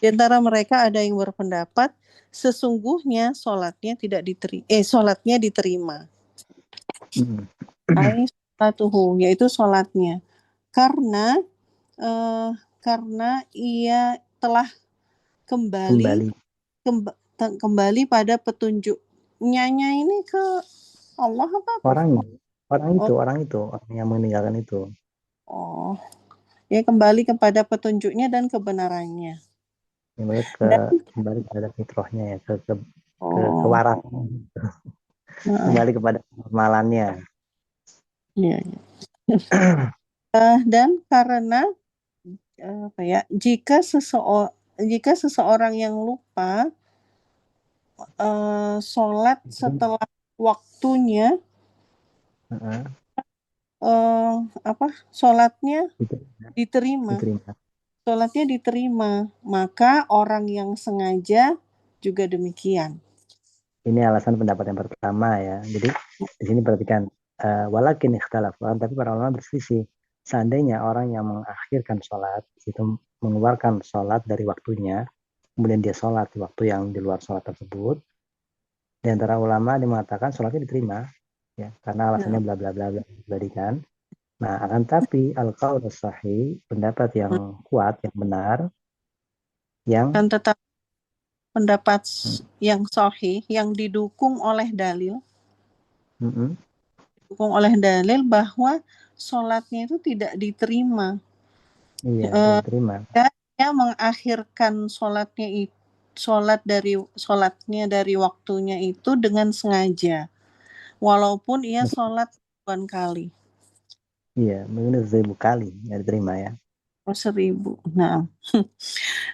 Di antara mereka ada yang berpendapat sesungguhnya sholatnya diterima. Sholatuhu, yaitu sholatnya. Karena ia telah kembali pada petunjuknya ini ke Allah orang itu yang meninggalkan itu. Ya kembali kepada petunjuknya dan kebenarannya. Kembali kepada fitrahnya ya, ke kewarasan. Kembali kepada normalannya. Ya. Dan karena jika seseorang yang lupa sholat setelah waktunya, sholatnya diterima. Sholatnya diterima, maka orang yang sengaja juga demikian. Ini alasan pendapat yang pertama ya. Jadi di sini perhatikan, walakin ikhtalafu, tapi para ulama berselisih. Seandainya orang yang mengakhirkan sholat itu mengeluarkan sholat dari waktunya, kemudian dia sholat di waktu yang di luar sholat tersebut, di antara ulama dia mengatakan sholatnya diterima, ya karena alasannya bla bla bla bla kan. Nah, akan tapi al-qaul sahih, pendapat yang kuat, yang benar, yang dan tetap pendapat yang sahih, yang didukung oleh dalil, bahwa sholatnya itu tidak diterima. Iya, diterima. Dia mengakhirkan sholatnya dari waktunya itu dengan sengaja, walaupun ia sholat ribuan kali. Iya, mungkin 1000 kali nggak diterima ya. 1000. Nah,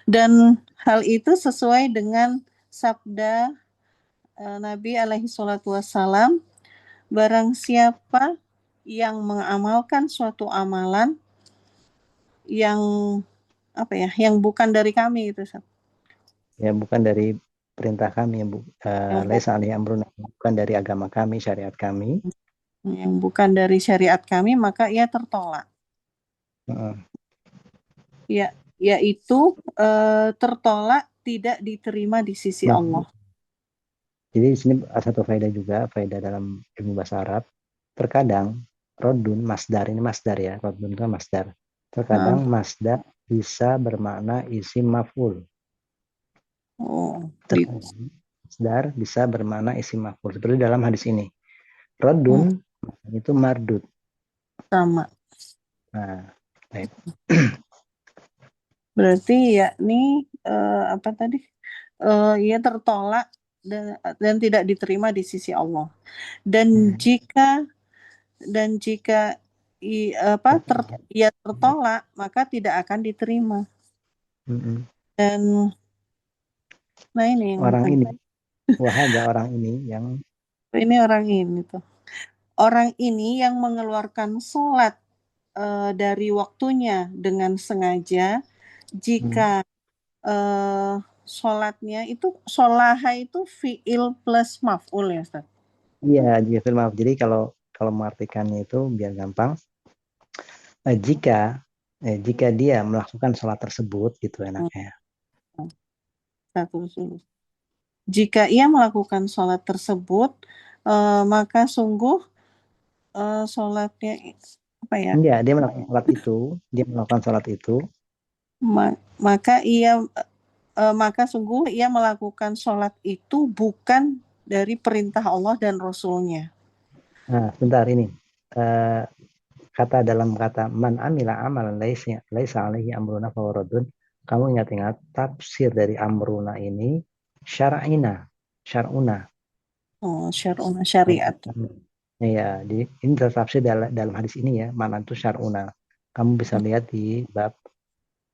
dan hal itu sesuai dengan sabda Nabi alaihi salatu wassalam, barang siapa yang mengamalkan suatu amalan yang yang bukan dari kami itu, ya bukan dari perintah kami, laisa alaihi amruna, bukan dari agama kami, syariat kami, yang bukan dari syariat kami, maka ia tertolak. Yaitu tertolak, tidak diterima di sisi Allah. Jadi di sini ada satu faedah dalam ilmu bahasa Arab. Terkadang rodun masdar, ini masdar ya, rodun itu masdar. Terkadang masdar bisa bermakna isim maf'ul. Masdar bisa bermakna isim maf'ul. Seperti dalam hadis ini. Rodun itu mardud. Sama. Nah, baik. Berarti yakni ia tertolak dan tidak diterima di sisi Allah. Dan jika ia tertolak, maka tidak akan diterima. Dan nah ini orang ini orang ini yang mengeluarkan sholat dari waktunya dengan sengaja, jika sholatnya itu sholaha itu fiil plus maf'ul ya Ustaz? Iya, jika maaf. Jadi kalau mengartikannya itu biar gampang, jika dia melakukan sholat tersebut gitu enaknya. Satu dulu. Jika ia melakukan sholat tersebut, maka sungguh sholatnya apa ya? Enggak, dia melakukan sholat itu, maka sungguh ia melakukan sholat itu bukan dari perintah Allah dan Rasulnya. Nah, sebentar ini. Dalam kata man amila amalan laisa alaihi amruna fawaradun. Kamu ingat tafsir dari amruna ini syar'una. Oh, syar'una syariat. Ya, ini tafsir dalam hadis ini ya, mana itu syar'una. Kamu bisa lihat di bab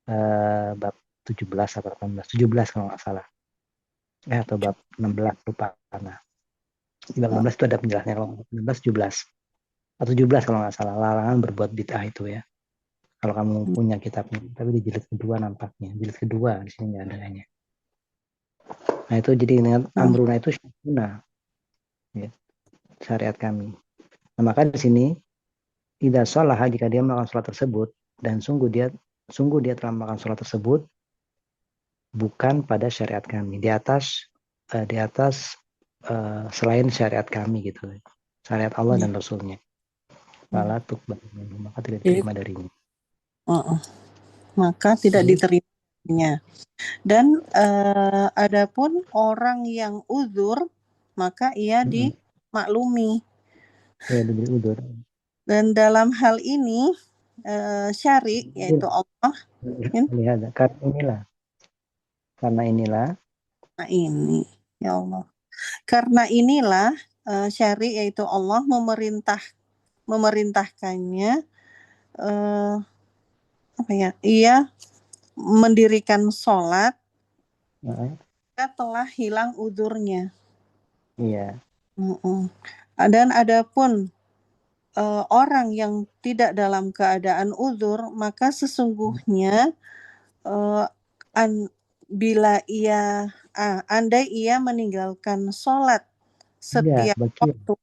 17 atau 18, 17 kalau nggak salah. Atau bab 16 lupa karena. Di bab 16 itu ada penjelasannya, kalau 16 17. Atau 17 kalau nggak salah, larangan berbuat bid'ah itu ya. Kalau kamu punya kitabnya, tapi di jilid kedua nampaknya. Jilid kedua di sini nggak adanya. Nah itu jadi dengan amruna itu syar'una. Ya, syariat kami. Nah, maka di sini idza sholaha, jika dia melakukan sholat tersebut dan sungguh dia telah melakukan sholat tersebut bukan pada syariat kami, di atas selain syariat kami gitu, syariat Allah dan Rasulnya, fala tuqbal minhu, maka tidak diterima darinya. Maka tidak diterimanya. Dan adapun orang yang uzur, maka ia dimaklumi. Ya, diberi uzur. Dan dalam hal ini syari, yaitu Allah. Lihat, karena inilah. Nah ini, ya Allah. Karena inilah syari, yaitu Allah memerintahkannya ia mendirikan sholat telah hilang uzurnya. Iya. Dan adapun orang yang tidak dalam keadaan uzur, maka sesungguhnya andai ia meninggalkan sholat setiap waktu.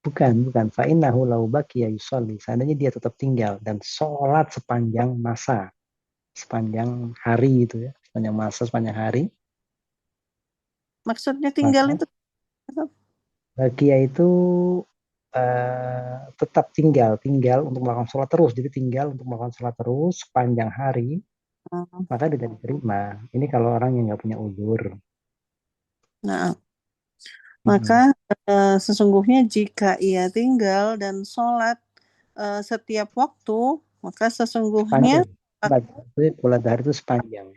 Bukan. Fa innahu law baqiya yusolli. Seandainya dia tetap tinggal dan sholat sepanjang masa, sepanjang hari itu ya, sepanjang hari. Maksudnya tinggal itu? Baqiya itu tetap tinggal untuk melakukan sholat terus. Jadi tinggal untuk melakukan sholat terus sepanjang hari, maka tidak diterima. Ini kalau orang yang nggak punya uzur. Nah, maka sesungguhnya jika ia tinggal dan sholat setiap waktu, maka sesungguhnya sholat hari itu sepanjang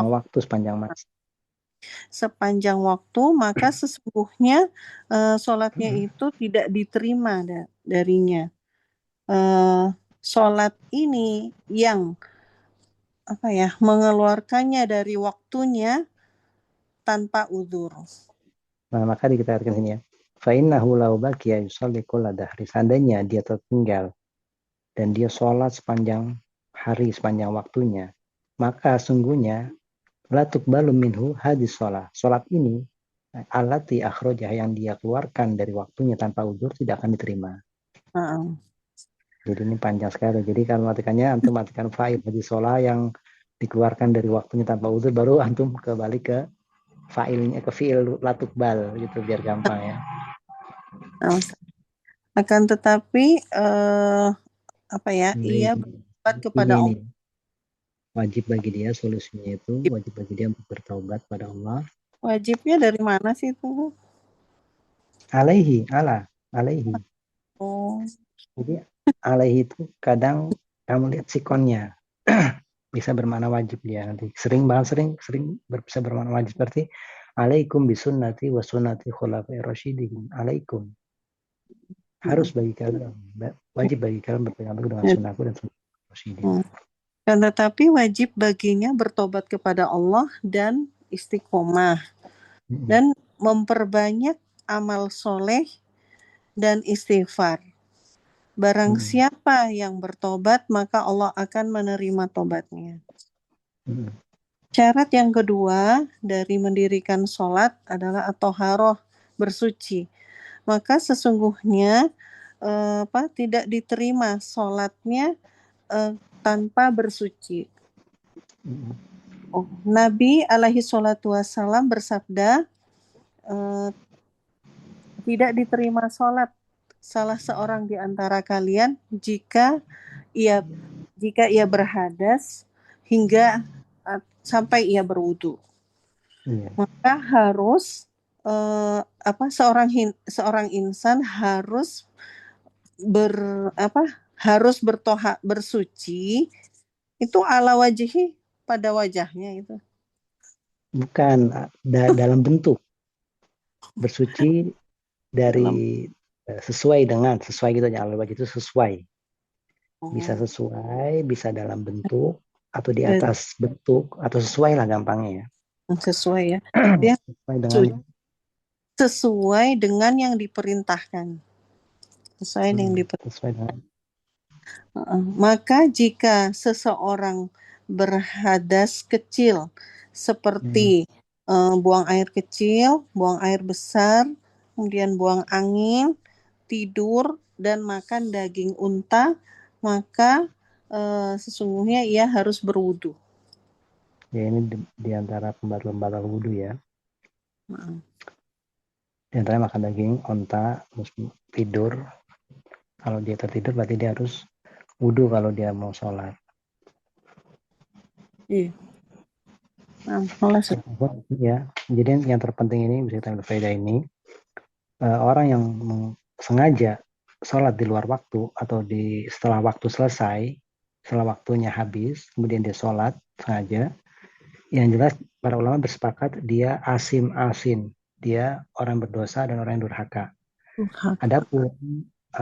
waktu, sepanjang masa. Sepanjang waktu, maka sesungguhnya sholatnya itu tidak diterima darinya. Sholat ini yang mengeluarkannya dari waktunya tanpa uzur. Nah, maka kita artikan sini ya. Fa innahu law baqiya yusalli kulla dahri. Seandainya dia tertinggal dan dia sholat sepanjang hari, sepanjang waktunya, maka sungguhnya la tuqbalu minhu hadis sholat. Sholat ini allati akhrajah, yang dia keluarkan dari waktunya tanpa uzur, tidak akan diterima. Jadi ini panjang sekali. Jadi kalau matikannya antum matikan fa'il hadis sholat yang dikeluarkan dari waktunya tanpa uzur, baru antum kembali ke fa'ilnya, ke fi'il la tuqbal gitu, biar gampang ya. Akan tetapi ia bertobat kepada Allah. Wajib bagi dia, solusinya itu wajib bagi dia untuk bertaubat pada Allah. Wajibnya dari mana sih itu? Alaihi. Jadi alaihi itu kadang kamu lihat sikonnya bisa bermakna wajib dia nanti. Sering bisa bermakna wajib, seperti alaikum bisunnati wa sunnati khulafai rasyidin. Alaikum. Harus bagi kalian, wajib bagi kalian berpegang teguh dengan sunnahku dan sunnah rasyidin. Dan tetapi wajib baginya bertobat kepada Allah dan istiqomah dan memperbanyak amal soleh dan istighfar. Barang siapa yang bertobat, maka Allah akan menerima tobatnya. Syarat yang kedua dari mendirikan sholat adalah at-thaharah, bersuci. Maka sesungguhnya tidak diterima sholatnya tanpa bersuci. Nabi alaihi salatu wassalam bersabda, tidak diterima sholat salah seorang di antara kalian jika ia berhadas hingga sampai ia berwudu. Maka harus seorang insan harus bersuci itu ala wajhi, pada wajahnya itu. Bukan dalam bentuk. Bersuci dari sesuai gitu aja, ala wajhi itu sesuai. Bisa sesuai, bisa dalam bentuk atau di atas bentuk, atau sesuai lah gampangnya ya. Sesuai ya. Dia sesuai dengan yang diperintahkan. Sesuai dengan maka jika seseorang berhadas kecil seperti buang air kecil, buang air besar, kemudian buang angin, tidur, dan makan daging unta, maka sesungguhnya ia harus berwudu. Ya, ini di antara pembatal wudu ya. Di antara makan daging unta, tidur. Kalau dia tertidur berarti dia harus wudu kalau dia mau sholat. Iya. Ya, jadi yang terpenting ini bisa kita ambil faedah ini, orang yang sengaja sholat di luar waktu atau setelah waktu selesai, setelah waktunya habis, kemudian dia sholat sengaja, yang jelas para ulama bersepakat dia asim, dia orang berdosa dan orang yang durhaka. Adapun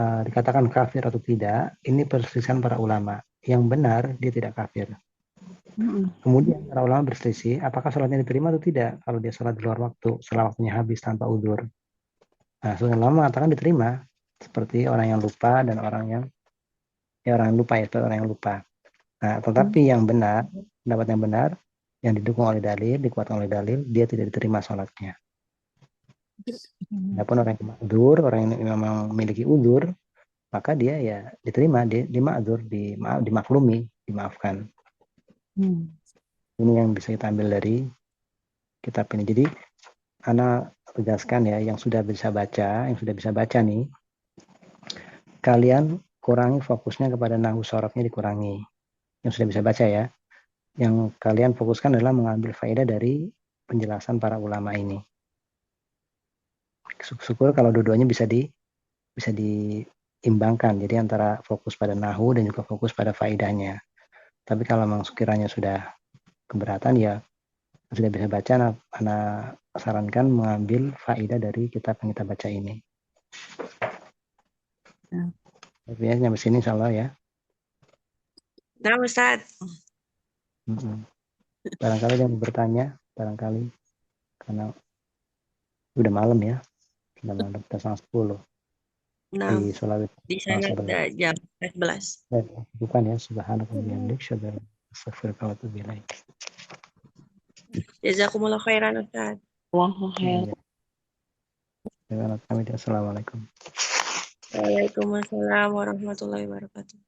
dikatakan kafir atau tidak, ini perselisihan para ulama. Yang benar dia tidak kafir. Kemudian para ulama berselisih apakah sholatnya diterima atau tidak kalau dia sholat di luar waktu, setelah waktunya habis tanpa udzur. Nah, sebagian ulama mengatakan diterima, seperti orang yang lupa dan orang yang lupa. Nah, tetapi yang benar, pendapat yang benar, yang didukung oleh dalil, dikuatkan oleh dalil, dia tidak diterima sholatnya. Adapun orang yang ma'dzur, orang yang memang memiliki udzur, maka dia ya diterima, dia ma'dzur, dimaklumi, dimaafkan. Ini yang bisa kita ambil dari kitab ini. Jadi Ana tegaskan ya, yang sudah bisa baca nih, kalian kurangi fokusnya kepada nahwu sorofnya, dikurangi. Yang sudah bisa baca ya, yang kalian fokuskan adalah mengambil faedah dari penjelasan para ulama ini. Syukur kalau dua-duanya bisa diimbangkan, jadi antara fokus pada nahwu dan juga fokus pada faedahnya. Tapi kalau memang sekiranya sudah keberatan ya sudah bisa baca, Ana sarankan mengambil faedah dari kitab yang kita baca ini. Tapi ya sampai sini insyaallah ya. Nah, Ustaz. Barangkali yang bertanya, karena udah malam ya, sudah malam kita 10. Nah, Di Sulawesi. Di sana ada jam 11. Bukan ya, subhanallah wa bihamdik, astaghfiruka wa atubu ilaik. Jazakumullah khairan, Ustaz. Wallahu khairan. Assalamualaikum. Waalaikumsalam warahmatullahi wabarakatuh.